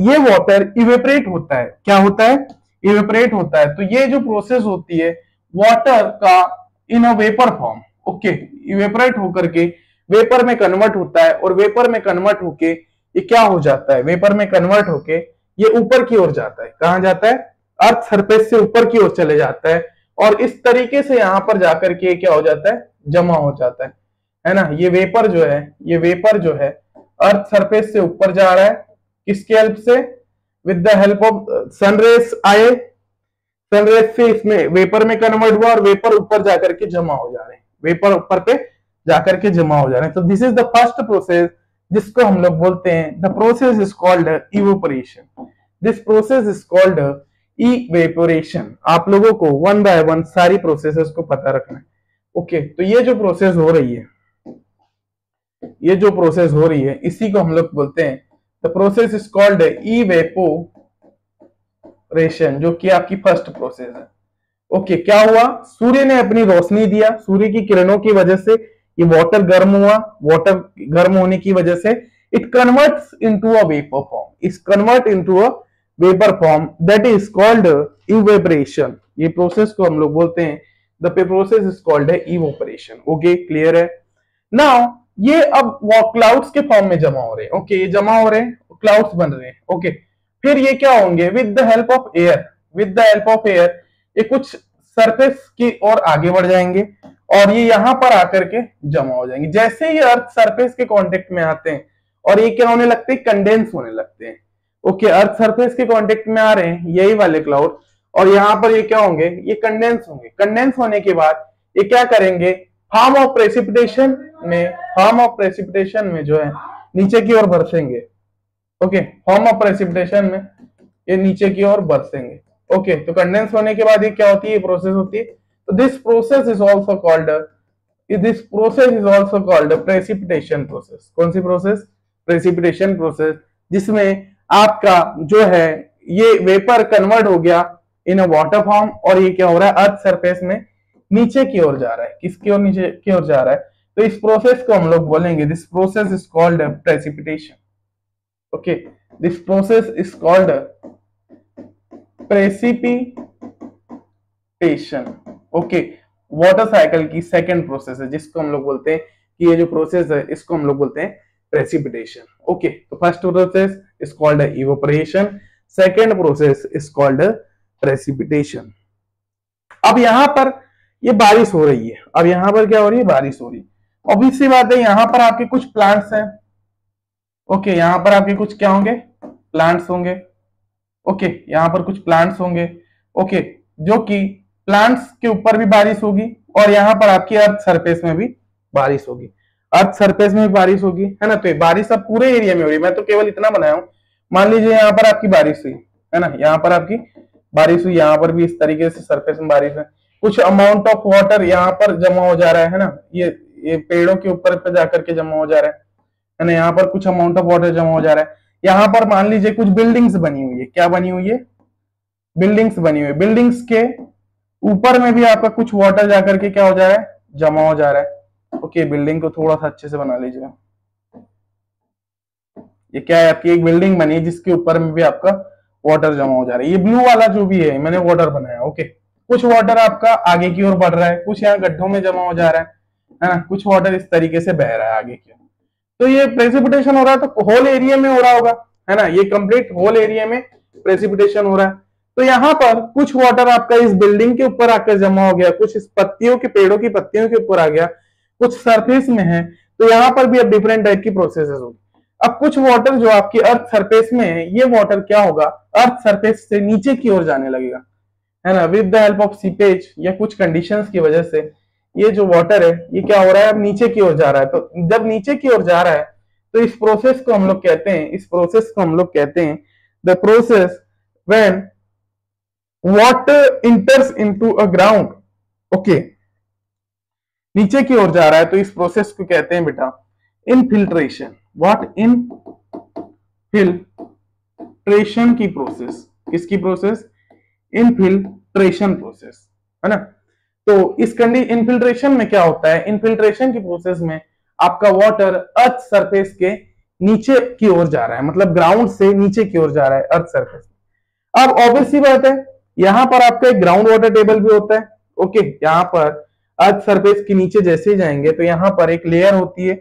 S1: ये वाटर इवेपरेट होता है। क्या होता है? इवेपरेट होता है। तो ये जो प्रोसेस होती है वाटर का इन अ वेपर फॉर्म, ओके, इवेपरेट होकर के वेपर में कन्वर्ट होता है। और वेपर में कन्वर्ट होके ये क्या हो जाता है? वेपर में कन्वर्ट होके ये ऊपर की ओर जाता है। कहां जाता है? अर्थ सरफेस से ऊपर की ओर चले जाता है। और इस तरीके से यहां पर जाकर के क्या हो जाता है? जमा हो जाता है ना? ये वेपर जो है अर्थ सरफेस से ऊपर जा रहा है। किसके हेल्प से? With the help of sun rays आए, सनरेज से इसमें वेपर में कन्वर्ट हुआ और वेपर ऊपर जाकर के जमा हो जा रहे हैं। वेपर ऊपर पे जाकर के जमा हो जा रहे हैं। तो this is the first process, जिसको हम लोग बोलते हैं the process is called evaporation. This process is called evaporation. आप लोगों को वन बाय वन सारी प्रोसेसेस को पता रखना है। ओके, तो ये जो प्रोसेस हो रही है, इसी को हम लोग बोलते हैं the process is called evaporation, जो कि आपकी फर्स्ट प्रोसेस है। ओके, क्या हुआ? सूर्य ने अपनी रोशनी दिया, सूर्य की किरणों की वजह से ये वाटर गर्म हुआ। वाटर गर्म होने की वजह से it converts into a vapour form, is convert into a vapour form, that is called evaporation. ये प्रोसेस को हम लोग बोलते हैं the process is called evaporation. Okay, clear है? नाउ ये अब क्लाउड्स के फॉर्म में जमा हो रहे हैं। ओके, ये जमा हो रहे हैं, क्लाउड्स बन रहे हैं। ओके, फिर ये क्या होंगे? With the help of air ये कुछ सरफेस की ओर आगे बढ़ जाएंगे और ये यहां पर आकर के जमा हो जाएंगे। जैसे ये अर्थ सरफेस के कांटेक्ट में आते हैं और ये क्या होने लगते हैं? कंडेंस होने लगते हैं। ओके, अर्थ सरफेस के कांटेक्ट में आ रहे हैं यही वाले क्लाउड, और यहां पर ये क्या होंगे? ये कंडेंस होंगे। कंडेंस होने के बाद ये क्या करेंगे? फॉर्म ऑफ प्रेसिपिटेशन में जो है नीचे की ओर बरसेंगे। ओके, फॉर्म ऑफ प्रेसिपिटेशन में ये नीचे की ओर बरसेंगे। ओके, तो कंडेंस होने के बाद ये क्या होती है? ये प्रोसेस होती है। तो this process is also called precipitation process. कौन सी प्रोसेस? प्रेसिपिटेशन प्रोसेस, जिसमें आपका जो है ये वेपर कन्वर्ट हो गया इन अ वाटर फॉर्म और ये क्या हो रहा है? अर्थ सरफेस में नीचे की ओर जा रहा है। किसकी ओर? नीचे की ओर जा रहा है। तो इस प्रोसेस को हम लोग बोलेंगे this process is called precipitation. Okay, this process is called precipitation. Okay, water cycle की सेकंड प्रोसेस है, जिसको हम लोग बोलते हैं कि ये जो प्रोसेस है इसको हम लोग बोलते हैं प्रेसिपिटेशन। ओके, तो first process is called evaporation, second process is called precipitation. अब यहां पर ये बारिश हो रही है। अब यहां पर क्या हो रही है? बारिश हो रही है। ऑब्वियसली बात है, यहां पर आपके कुछ प्लांट्स हैं। ओके, यहां पर आपके कुछ क्या होंगे? प्लांट्स होंगे। ओके, यहां पर कुछ प्लांट्स होंगे। ओके, जो कि प्लांट्स के ऊपर भी बारिश होगी और यहां पर आपकी अर्थ सरफेस में भी बारिश होगी। अर्थ सरफेस में भी बारिश होगी, है ना? तो ये बारिश अब पूरे एरिया में हो रही है। मैं तो केवल इतना बनाया हूं। मान लीजिए यहां पर आपकी बारिश हुई, है ना? यहां पर आपकी बारिश हुई, यहां पर भी इस तरीके से सरफेस में बारिश है। कुछ अमाउंट ऑफ वाटर यहाँ पर जमा हो जा रहा है ना? ये पेड़ों के ऊपर पे जाकर के जमा हो जा रहा है ना? यहाँ पर कुछ अमाउंट ऑफ वाटर जमा हो जा रहा है। यहाँ पर मान लीजिए कुछ बिल्डिंग्स बनी हुई है। क्या बनी हुई है? बिल्डिंग्स बनी हुई है। बिल्डिंग्स के ऊपर में भी आपका कुछ वाटर जाकर के क्या हो जा रहा है? जमा हो जा रहा है। ओके, बिल्डिंग को थोड़ा सा अच्छे से बना लीजिए। ये क्या है, आपकी एक बिल्डिंग बनी है जिसके ऊपर में भी आपका वाटर जमा हो जा रहा है। ये ब्लू वाला जो भी है मैंने वाटर बनाया, ओके। कुछ वाटर आपका आगे की ओर बढ़ रहा है, कुछ यहाँ गड्ढों में जमा हो जा रहा है ना, कुछ वाटर इस तरीके से बह रहा है आगे की ओर। तो ये प्रेसिपिटेशन हो रहा है, तो होल एरिया में हो रहा होगा, है ना, ये कंप्लीट होल एरिया में प्रेसिपिटेशन हो रहा है। तो यहाँ पर कुछ वाटर आपका इस बिल्डिंग के ऊपर आकर जमा हो गया, कुछ इस पत्तियों के, पेड़ों की पत्तियों के ऊपर आ गया, कुछ सरफेस में है। तो यहाँ पर भी अब डिफरेंट टाइप की प्रोसेसेस होगी। अब कुछ वाटर जो आपकी अर्थ सरफेस में है, ये वाटर क्या होगा, अर्थ सरफेस से नीचे की ओर जाने लगेगा, है ना, with the help of seepage या कुछ कंडीशंस की वजह से ये जो वाटर है ये क्या हो रहा है, अब नीचे की ओर जा रहा है। तो जब नीचे की ओर जा रहा है तो इस प्रोसेस को हम लोग कहते हैं, इस प्रोसेस को हम लोग कहते हैं the process when water इंटर्स into a ground, okay, नीचे की ओर जा रहा है तो इस प्रोसेस को कहते हैं बेटा इनफिल्ट्रेशन। व्हाट, इनफिल्ट्रेशन की प्रोसेस, किसकी प्रोसेस, इनफिल्ट्रेशन प्रोसेस, है ना। तो इस इनफिल्ट्रेशन में क्या होता है, इनफिल्ट्रेशन की प्रोसेस में आपका वाटर अर्थ सरफेस के नीचे की ओर जा रहा है, मतलब ग्राउंड से नीचे की ओर जा रहा है अर्थ सरफेस। अब ऑब्वियस सी बात है, यहां पर आपका एक ग्राउंड वाटर टेबल भी होता है, ओके। यहाँ पर अर्थ सरफेस के नीचे जैसे जाएंगे तो यहाँ पर एक लेयर होती है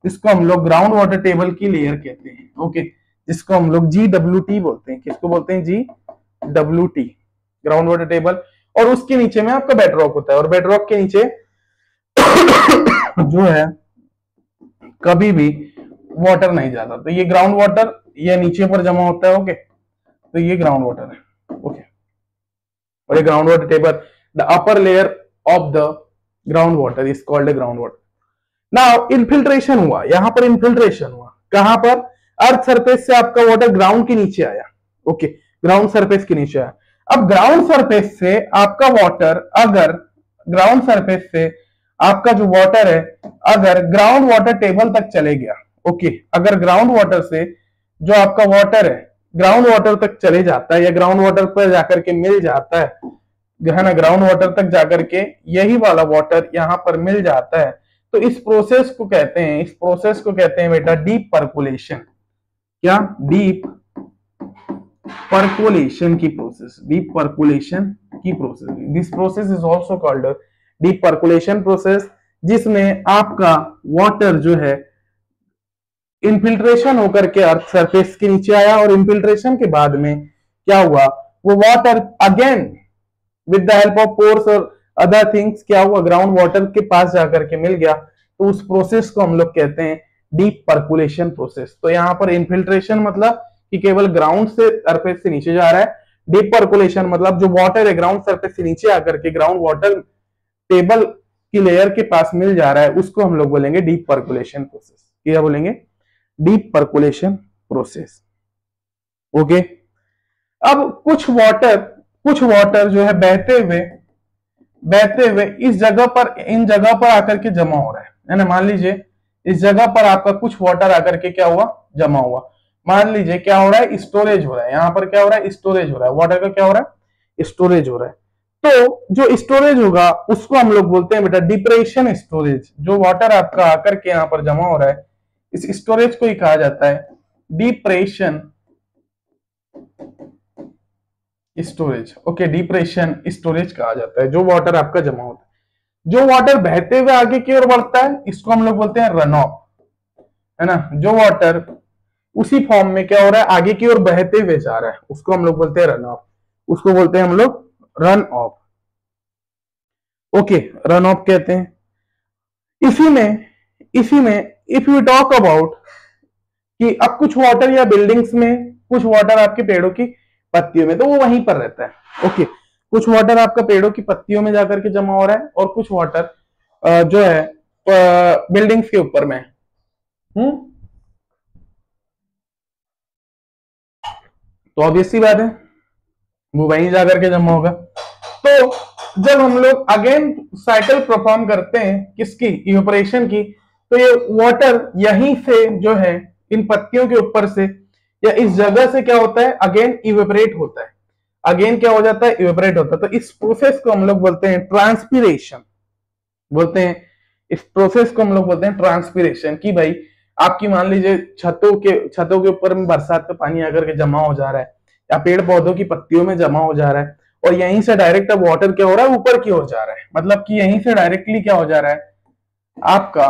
S1: जिसको हम लोग ग्राउंड वाटर टेबल की लेयर कहते हैं, ओके, जिसको हम लोग GWT बोलते हैं। किसको बोलते हैं, GWT, ग्राउंड वाटर टेबल। और उसके नीचे में आपका बेड रॉक होता है, और बेड रॉक के नीचे जो है कभी भी वाटर नहीं जाता। तो ये ग्राउंड वाटर ये नीचे पर जमा होता है, ओके। तो ये ग्राउंड वाटर है, ओके। और ये ground water table, the upper layer of the ground water is called ground water. Now infiltration हुआ, यहां पर इनफिल्ट्रेशन हुआ कहां पर, अर्थ सरफेस से आपका वाटर ग्राउंड के नीचे आया, ओके, ग्राउंड सरफेस के नीचे आया। अब ग्राउंड सरफेस से आपका वाटर, अगर ग्राउंड सरफेस से आपका जो वाटर है अगर ग्राउंड वाटर टेबल तक चले गया, ओके, अगर ग्राउंड वाटर से जो आपका वाटर है ग्राउंड वाटर तक चले जाता है या ग्राउंड वाटर पर जाकर के मिल जाता है ना, ग्राउंड वाटर तक जाकर के यही वाला वाटर यहां पर मिल जाता है, तो इस प्रोसेस को कहते हैं, इस प्रोसेस को कहते हैं बेटा डीप पर्कुलेशन। क्या, डीप पर्कुलेशन की प्रोसेस, डीप पर्कुलेशन की process. This process is also called deep percolation process, जिसमें आपका वाटर जो है इनफिल्ट्रेशन होकर के अर्थ सरफेस के नीचे आया, और इनफिल्ट्रेशन के बाद में क्या हुआ, वो water again with the help of pores और अदर थिंग्स क्या हुआ, ग्राउंड वाटर के पास जाकर के मिल गया। तो उस प्रोसेस को हम लोग कहते हैं डीप पर्कुलेशन प्रोसेस। तो यहाँ पर इनफिल्ट्रेशन मतलब कि केवल ग्राउंड से सरफेस से नीचे जा रहा है, डीप पर्कुलेशन मतलब जो वाटर है ग्राउंड सरफेस से नीचे आकर के ग्राउंड वाटर टेबल की लेयर के पास मिल जा रहा है, उसको हम लोग बोलेंगे डीप पर्कुलेशन प्रोसेस। क्या बोलेंगे, डीप पर्कुलेशन प्रोसेस, ओके। अब कुछ वाटर जो है बहते हुए इस जगह पर, इन जगह पर आकर के जमा हो रहा है ना। मान लीजिए इस जगह पर आपका कुछ वाटर आकर के क्या हुआ, जमा हुआ। मान लीजिए क्या हो रहा है, स्टोरेज हो रहा है, यहाँ पर क्या हो रहा है, स्टोरेज हो रहा है, वाटर का क्या हो रहा है, स्टोरेज हो रहा है। तो जो स्टोरेज होगा उसको हम लोग बोलते हैं बेटा डिप्रेशन स्टोरेज। जो वाटर आपका आकर के यहाँ पर जमा हो रहा है इस स्टोरेज को ही कहा जाता है depression storage, okay, depression storage कहा जाता है जो वाटर आपका जमा होता है। जो वाटर बहते हुए आगे की ओर बढ़ता है इसको हम लोग बोलते हैं रन ऑफ, है ना। जो वाटर उसी फॉर्म में क्या हो रहा है, आगे की ओर बहते हुए जा रहा है उसको हम लोग बोलते हैं रन ऑफ, उसको बोलते हैं हम लोग run of, okay, run of कहते हैं। इसी में इफ यू टॉक अबाउट कि अब कुछ वाटर या बिल्डिंग्स में, कुछ वाटर आपके पेड़ों की पत्तियों में, तो वो वहीं पर रहता है, ओके। कुछ वाटर आपका पेड़ों की पत्तियों में जाकर के जमा हो रहा है और कुछ वाटर जो है बिल्डिंग्स के ऊपर में, तो ऑब्वियसली बात है वो वहीं जाकर के जमा होगा। तो जब हम लोग अगेन साइकिल परफॉर्म करते हैं किसकी, इवेपोरेशन की, तो ये वाटर यहीं से जो है इन पत्तियों के ऊपर से या इस जगह से क्या होता है, अगेन इवेपोरेट होता है, अगेन क्या हो जाता है, इवेपोरेट होता है। तो इस प्रोसेस को हम लोग बोलते हैं ट्रांसपिरेशन, बोलते हैं इस प्रोसेस को हम लोग बोलते हैं ट्रांसपिरेशन। कि भाई आपकी मान लीजिए छतों के ऊपर में बरसात में पानी आकर के जमा हो जा रहा है, या पेड़ पौधों की पत्तियों में जमा हो जा रहा है, और यहीं से डायरेक्ट अब वाटर क्या हो रहा है, ऊपर की ओर जा रहा है। मतलब कि यहीं से डायरेक्टली क्या हो जा रहा है, आपका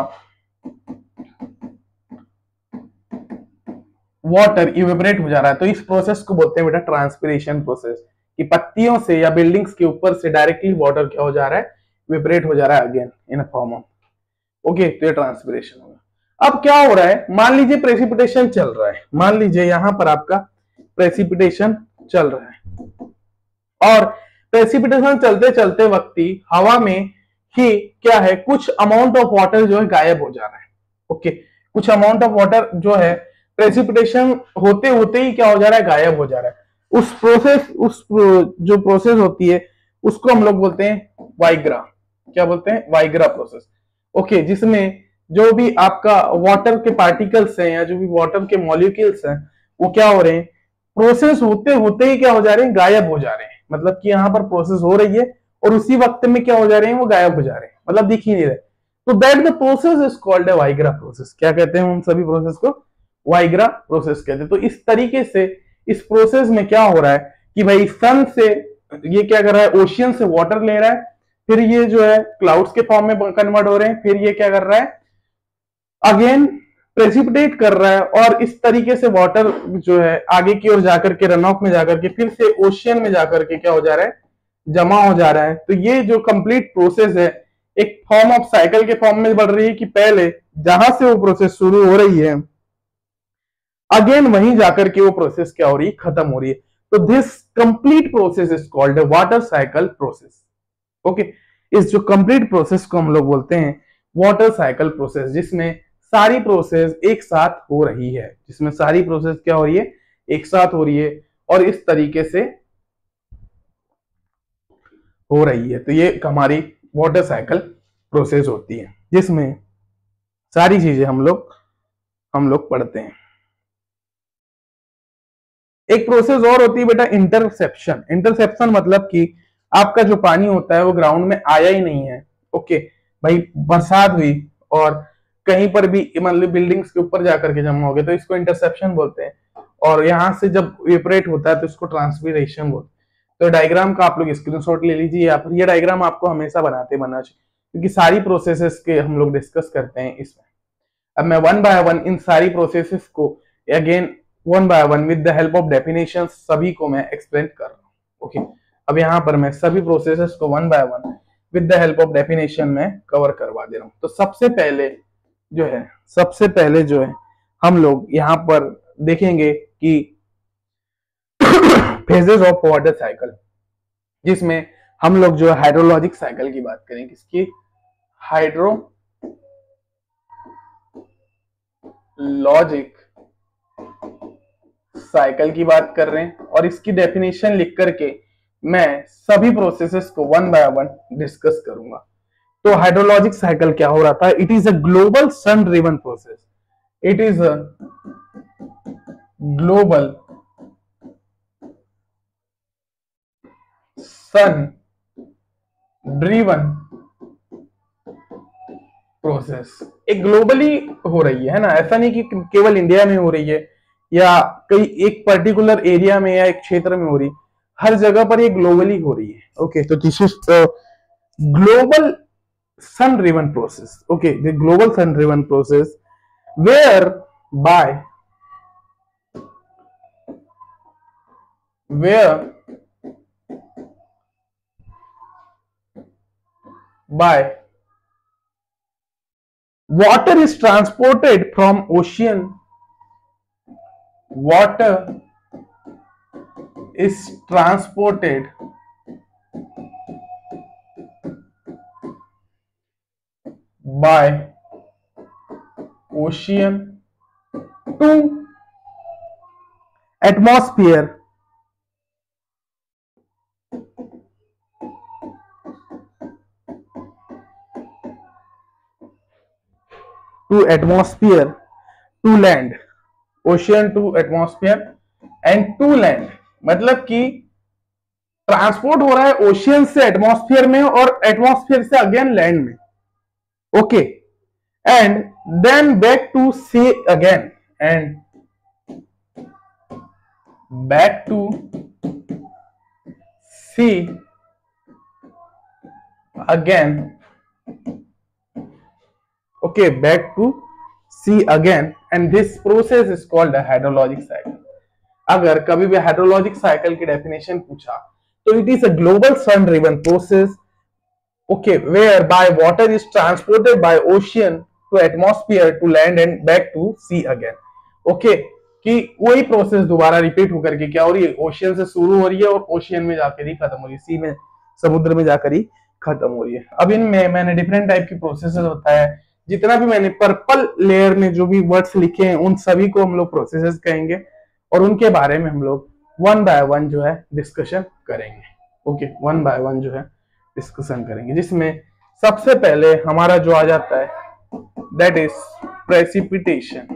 S1: वाटर इवेपोरेट हो जा रहा है। तो इस प्रोसेस को बोलते हैं बेटा ट्रांसपिरेशन प्रोसेस, कि पत्तियों से या बिल्डिंग्स के ऊपर से डायरेक्टली वाटर क्या हो जा रहा है, इवेपोरेट हो जा रहा है again in a form of, okay. तो ये ट्रांसपिरेशन होगा। अब क्या हो रहा है, मान लीजिए प्रेसिपिटेशन चल रहा है, मान लीजिए यहां पर आपका प्रेसिपिटेशन चल रहा है, और प्रेसिपिटेशन चलते चलते वक्त ही हवा में ही क्या है, कुछ अमाउंट ऑफ वाटर जो है गायब हो जा रहा है, ओके। कुछ अमाउंट ऑफ वाटर जो है प्रेसिपिटेशन होते होते ही क्या हो जा रहा है, गायब हो जा रहा है। उस जो प्रोसेस होती है उसको हम लोग बोलते हैं वाइग्रा। क्या बोलते हैं, वाइग्रा प्रोसेस, ओके। जिसमें जो भी आपका वाटर के पार्टिकल्स हैं या जो भी वाटर के मॉलिक्यूल्स हैं वो क्या हो रहे हैं, प्रोसेस होते होते ही क्या हो जा रहे हैं, गायब हो जा रहे हैं। मतलब कि यहाँ पर प्रोसेस हो रही है और उसी वक्त में क्या हो जा रहे हैं, वो गायब हो जा रहे हैं, मतलब दिख ही नहीं रहे। तो that the process is called a Viagra process. क्या कहते हैं हम सभी प्रोसेस को, वाइग्रा प्रोसेस कहते हैं। तो इस तरीके से इस प्रोसेस में क्या हो रहा है कि भाई सन से ये क्या कर रहा है, ओशियन से वाटर ले रहा है, फिर ये जो है क्लाउड्स के फॉर्म में कन्वर्ट हो रहे हैं, फिर ये क्या कर रहा है, अगेन प्रेसिपिटेट कर रहा है, और इस तरीके से वाटर जो है आगे की ओर जाकर के रन ऑफ में जाकर के फिर से ओशियन में जाकर के क्या हो जा रहा है, जमा हो जा रहा है। तो ये जो कंप्लीट प्रोसेस है एक फॉर्म ऑफ साइकिल के फॉर्म में बढ़ रही है, कि पहले जहां से वो प्रोसेस शुरू हो रही है अगेन वहीं जाकर के वो प्रोसेस क्या हो रही है, खत्म हो रही है। तो this complete process is called water cycle process, okay. इस जो कंप्लीट प्रोसेस को हम लोग बोलते हैं वाटर साइकिल प्रोसेस, जिसमें सारी प्रोसेस एक साथ हो रही है, जिसमें सारी प्रोसेस क्या हो रही है, एक साथ हो रही है और इस तरीके से हो रही है। तो ये हमारी वाटर साइकिल प्रोसेस होती है, जिसमें सारी चीजें हम लोग पढ़ते हैं। एक प्रोसेस और होती है बेटा इंटरसेप्शन। इंटरसेप्शन मतलब कि आपका जो पानी होता है वो ग्राउंड में आया ही नहीं है, ओके भाई, बरसात हुई और कहीं पर भी मतलब बिल्डिंग्स के ऊपर जाकर के जमा हो गया, तो इसको इंटरसेप्शन बोलते हैं। और यहां से जब इवेपोरेट होता है तो इसको ट्रांसपीरेशन बोलते हैं। तो डायग्राम का आप लोग स्क्रीनशॉट ले लीजिए, या फिर ये डायग्राम आपको हमेशा बनाते बनना चाहिए, क्योंकि सारी प्रोसेसेस के हम लोग डिस्कस करते हैं इसमें। अब मैं वन बाय वन इन सारी प्रोसेसेस को again one by one with the help of definition सभी को मैं एक्सप्लेन कर रहा हूँ, ओके। अब यहाँ पर मैं सभी प्रोसेसेस को one by one with the help of definition में कवर करवा दे रहा हूँ। तो सबसे पहले जो है हम लोग यहाँ पर देखेंगे कि फेजेस ऑफ वाटर साइकिल, जिसमें हम लोग जो है हाइड्रोलॉजिक साइकिल की बात करेंगे। किसकी, हाइड्रोलॉजिक साइकिल की बात कर रहे हैं, और इसकी डेफिनेशन लिख करके मैं सभी प्रोसेसेस को वन बाय वन डिस्कस करूंगा। तो हाइड्रोलॉजिक साइकिल क्या हो रहा था, it is a global sun driven process. It is a global sun driven process. एक ग्लोबली हो रही है ना, ऐसा नहीं कि केवल इंडिया में हो रही है या कई एक पर्टिकुलर एरिया में या एक क्षेत्र में हो रही, हर जगह पर ये ग्लोबली हो रही है, ओके। तो this is global sun driven process, okay, the global sun driven process where water is transported from ocean, water is transported by ocean to atmosphere to land, ocean to atmosphere and to land, मतलब कि ट्रांसपोर्ट हो रहा है ओशियन से एटमॉस्फेयर में और एटमॉस्फेयर से अगेन लैंड में, Okay, and then back to C again, and back to C again. Okay, back to C again, and this process is called a hydrologic cycle. अगर कभी भी हाइड्रोलॉजिक साइकिल की डेफिनेशन पूछा तो it is a global sun driven process, okay, whereby water is transported by ocean to atmosphere to land and back to sea again. Okay, कि वही प्रोसेस दोबारा रिपीट होकर के क्या हो रही है, ओशियन से शुरू हो रही है और ओशियन में जाकर ही खत्म हो रही है, सी में, समुद्र में जाकर ही खत्म हो रही है. अब इनमें मैंने डिफरेंट टाइप की प्रोसेसेस बताया है. जितना भी मैंने पर्पल लेयर में जो भी वर्ड्स लिखे हैं उन सभी को हम लोग प्रोसेसेस कहेंगे और उनके बारे में हम लोग वन बाय वन जो है डिस्कशन करेंगे. ओके, वन बाय वन जो है डिस्कशन करेंगे, जिसमें सबसे पहले हमारा जो आ जाता है that is precipitation.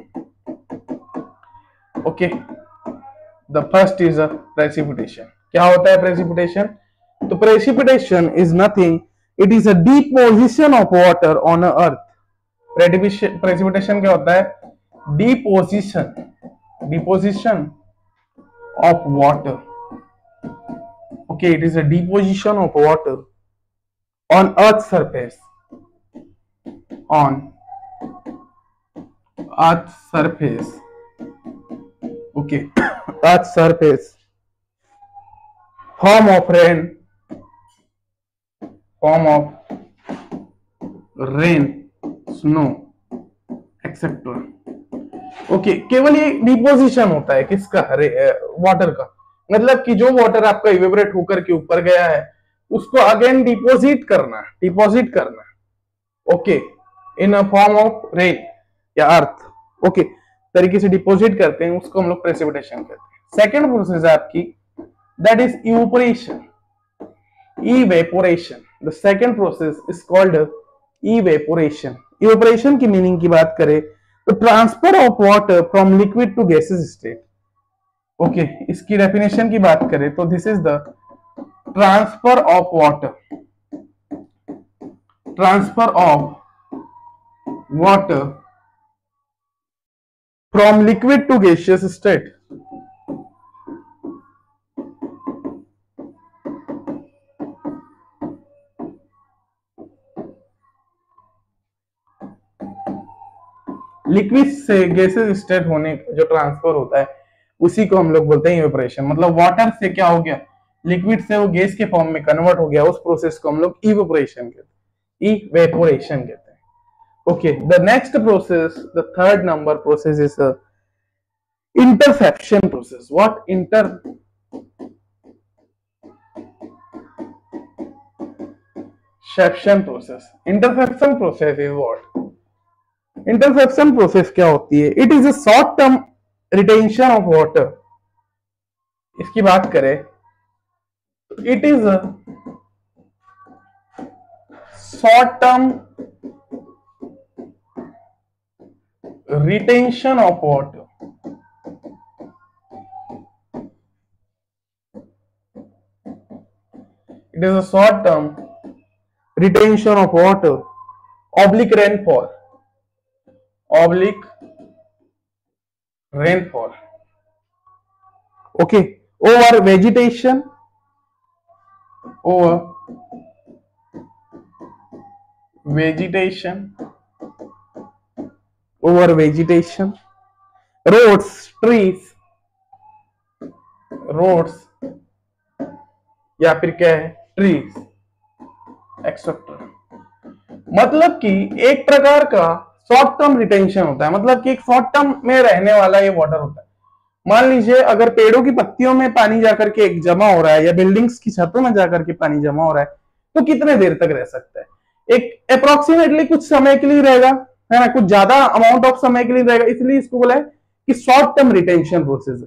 S1: Okay, the first is a precipitation. क्या होता है प्रेसिपिटेशन? तो precipitation is nothing, it is a deposition of water on earth. Precipitation क्या होता है? Deposition of water. Okay, it is a deposition of water on earth's surface, on earth's surface. Okay, earth's surface, form of rain, snow, etc. Okay, केवल ये डिपोजिशन होता है किसका? वाटर का. मतलब कि जो वाटर आपका इवेपोरेट होकर के ऊपर गया है उसको अगेन डिपोजिट करना. Okay, in a form of rain या अर्थ. ओके, तरीके से डिपोजिट करते हैं, उसको हम लोग प्रेसिपिटेशन कहते हैं. सेकेंड प्रोसेस है आपकी, that is evaporation. The second process is called evaporation. Evaporation की मीनिंग की बात करें तो transfer of water from liquid to gases state. Okay, इसकी डेफिनेशन की बात करें तो this is the transfer of water from liquid to gaseous state. Liquid से गैसेस स्टेट होने का जो ट्रांसफर होता है उसी को हम लोग बोलते हैं इवेपोरेशन. मतलब वाटर से क्या हो गया, लिक्विड से वो गैस के फॉर्म में कन्वर्ट हो गया, उस प्रोसेस को हम लोग इवेपोरेशन कहते हैं. Okay, the next process, the third number process is interception process. What? Interception process is what? Interception process क्या होती है? It is a short term retention of water. इसकी बात करें तो it is a short term retention of water. It is a short term retention of water oblique rainfall. Okay, over vegetation, roads, या फिर क्या है, ट्रीज, एक्सेट्रा. मतलब कि एक प्रकार का शॉर्ट टर्म रिटेंशन होता है. मतलब कि एक शॉर्ट टर्म में रहने वाला ये वाटर होता है. मान लीजिए अगर पेड़ों की पत्तियों में पानी जाकर के एक जमा हो रहा है या बिल्डिंग्स की छतों में जाकर के पानी जमा हो रहा है तो कितने देर तक रह सकता है? एक अप्रोक्सीमेटली कुछ समय के लिए रहेगा, है ना, कुछ ज्यादा अमाउंट ऑफ समय के लिए रहेगा. इसलिए इसको बोला है कि शॉर्ट टर्म रिटेंशन प्रोसेस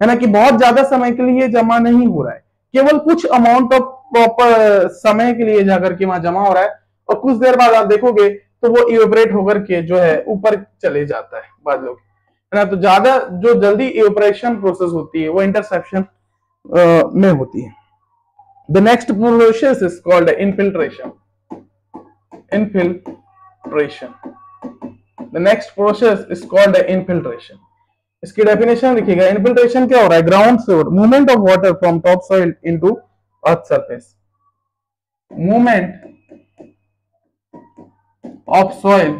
S1: है ना, कि बहुत ज्यादा समय के लिए जमा नहीं हो रहा है, केवल कुछ अमाउंट ऑफ प्रॉपर समय के लिए जाकर के वहां जमा हो रहा है और कुछ देर बाद आप देखोगे तो वो इवेपोरेट होकर के जो है ऊपर चले जाता है बादलों के, है ना. तो ज्यादा जो जल्दी इवेपोरेशन प्रोसेस होती है वो इंटरसेप्शन में होती है. The next process is called infiltration. The next process is called infiltration. इसकी डेफिनेशन लिखिएगा. इन्फिल्ट्रेशन क्या हो रहा है? Ground floor, movement of water from top soil into earth surface. Movement of soil,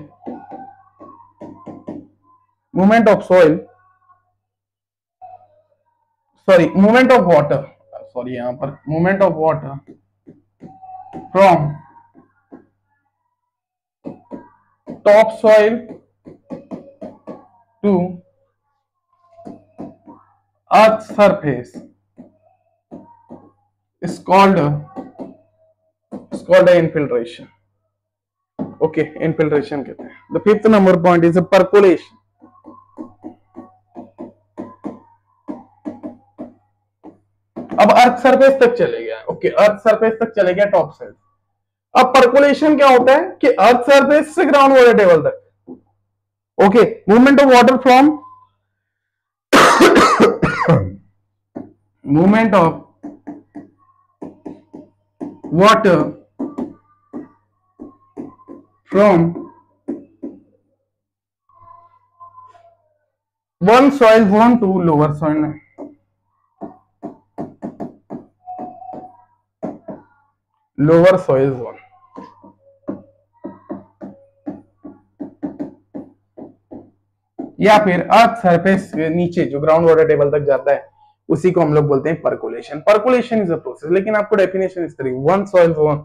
S1: movement of soil, sorry movement of water, sorry यहां पर movement of water from top soil to earth surface is called infiltration. Okay, infiltration कहते हैं. The fifth number point is a percolation. अब अर्थ सरफेस तक चले गया. ओके, अर्थ सरफेस तक चले गया टॉप साइड. अब परकोलेशन क्या होता है कि अर्थ सरफेस से ग्राउंड वाटर टेबल तक. Okay, movement of water from movement of water from one soil zone to lower soil, lower soil zone. या फिर अर्थ सरफेस के नीचे जो ग्राउंड वाटर टेबल तक जाता है उसी को हम लोग बोलते हैं percolation. Percolation is a process, लेकिन आपको डेफिनेशन इस तरह, one soil zone,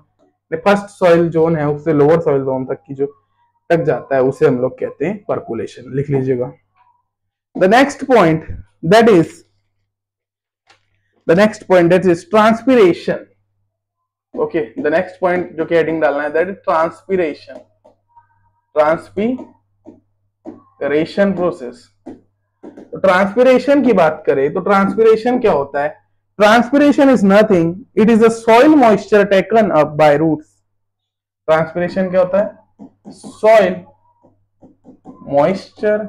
S1: first soil zone है उससे लोअर सॉइल जोन तक की जो तक जाता है उसे हम लोग कहते हैं परकोलेशन. लिख लीजिएगा. The next point that is transpiration. Okay, the next point जो कि हेडिंग डालना है that is transpiration. Transpiration process. तो ट्रांसपिरेशन की बात करें तो ट्रांसपिरेशन क्या होता है? Transpiration is nothing, it is a soil moisture taken up by roots. Transpiration क्या होता है? Soil moisture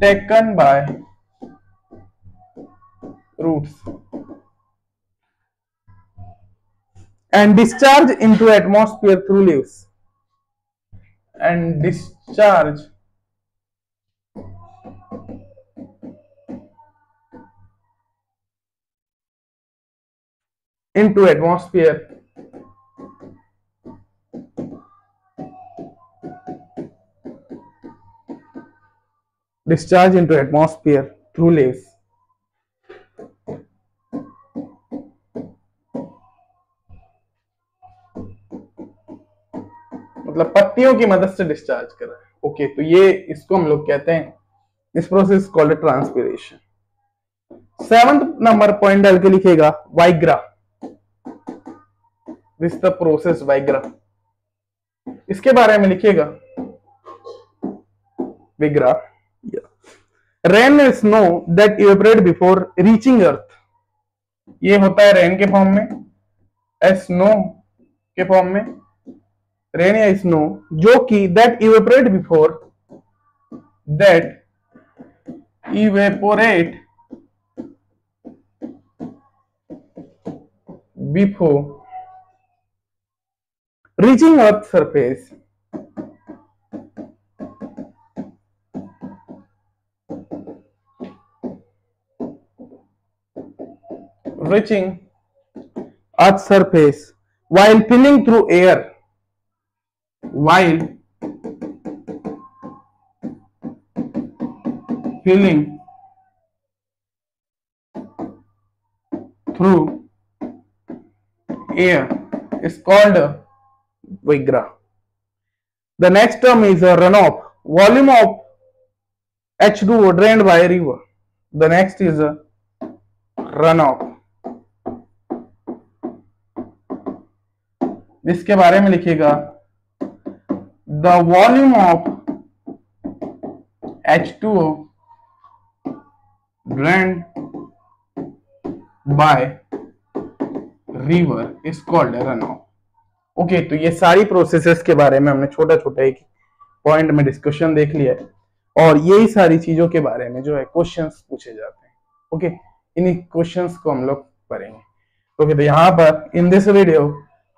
S1: taken by roots and discharge into atmosphere through leaves. And discharge into atmosphere discharge into atmosphere through leaves. मतलब पत्तियों की मदद से डिस्चार्ज कर रहा है. ओके, तो ये इसको हम लोग कहते हैं, इस प्रोसेस कॉल्ड ट्रांसपिरेशन. 7th नंबर पॉइंट डाल के लिखेगा वाइग्रा. दिस द प्रोसेस वाइग्रा. इसके बारे में लिखिएगा विग्रा. Rain and snow that evaporate before reaching earth. ये होता है रेन के फॉर्म में, स्नो के फॉर्म में, रेन या स्नो जो कि that evaporate before reaching earth surface. Reaching earth surface while filling through air. While filling through air is called Vigra. The next term is a runoff. Volume of H2O drained by a river. The next is a runoff. इसके बारे में लिखिएगा the volume of H2O drained by river is called a runoff. Okay, तो ये सारी प्रोसेसेस के बारे में हमने छोटा छोटा एक पॉइंट में डिस्कशन देख लिया है और यही सारी चीजों के बारे में जो है क्वेश्चंस पूछे जाते हैं. ओके, इन्हीं क्वेश्चंस को हम लोग पढ़ेंगे. ओके, तो यहाँ पर इन दिस वीडियो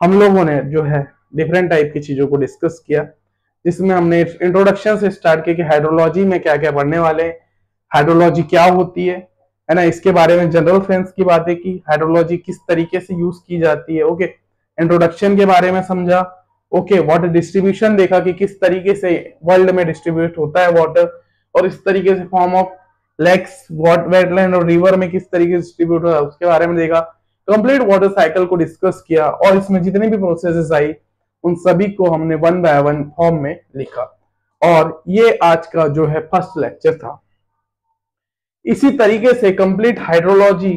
S1: हम लोगों ने जो है डिफरेंट टाइप की चीजों को डिस्कस किया, जिसमें हमने इंट्रोडक्शन से स्टार्ट किया कि हाइड्रोलॉजी में क्या क्या पढ़ने वाले हैं, हाइड्रोलॉजी क्या होती है ना, इसके बारे में जनरल सेंस की बातें की, हाइड्रोलॉजी किस तरीके से यूज की जाती है, ओके, इंट्रोडक्शन के बारे में समझा, ओके, वाटर डिस्ट्रीब्यूशन देखा कि किस तरीके से वर्ल्ड में डिस्ट्रीब्यूट होता है वाटर, और इस तरीके से फॉर्म ऑफ लेक्स, वेटलैंड और रिवर में किस तरीके से डिस्ट्रीब्यूट होता है उसके बारे में देखा, कंप्लीट वाटर साइकिल को डिस्कस किया, और इसमें जितनी भी प्रोसेसेस आई उन सभी को हमने वन बाय वन फॉर्म में लिखा। और ये आज का जो है फर्स्ट लेक्चर था। इसी तरीके से कंप्लीट हाइड्रोलॉजी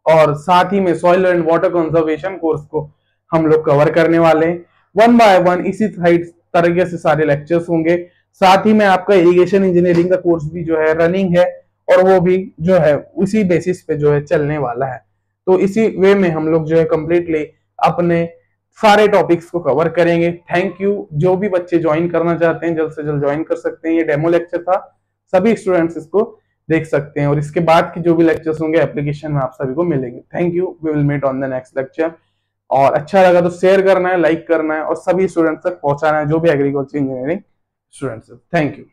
S1: और साथ ही में soil and water conservation course को हम लोग कवर करने वाले हैं वन बाय वन। इसी तरीके से सारे लेक्चर्स होंगे। साथ ही में आपका इरिगेशन इंजीनियरिंग का कोर्स भी जो है रनिंग है, और वो भी जो है उसी बेसिस पे जो है चलने वाला है। तो इसी वे में हम लोग जो है कंप्लीटली अपने सारे टॉपिक्स को कवर करेंगे। Thank you. जो भी बच्चे ज्वाइन करना चाहते हैं जल्द से जल्द ज्वाइन कर सकते हैं। ये डेमो लेक्चर था, सभी स्टूडेंट्स इसको देख सकते हैं, और इसके बाद के जो भी लेक्चर्स होंगे एप्लीकेशन में आप सभी को मिलेंगे। Thank you, we will meet on the next lecture. और अच्छा लगा तो शेयर करना है, लाइक करना है, और सभी स्टूडेंट्स तक पहुंचाना है जो भी agriculture engineering students. Thank you.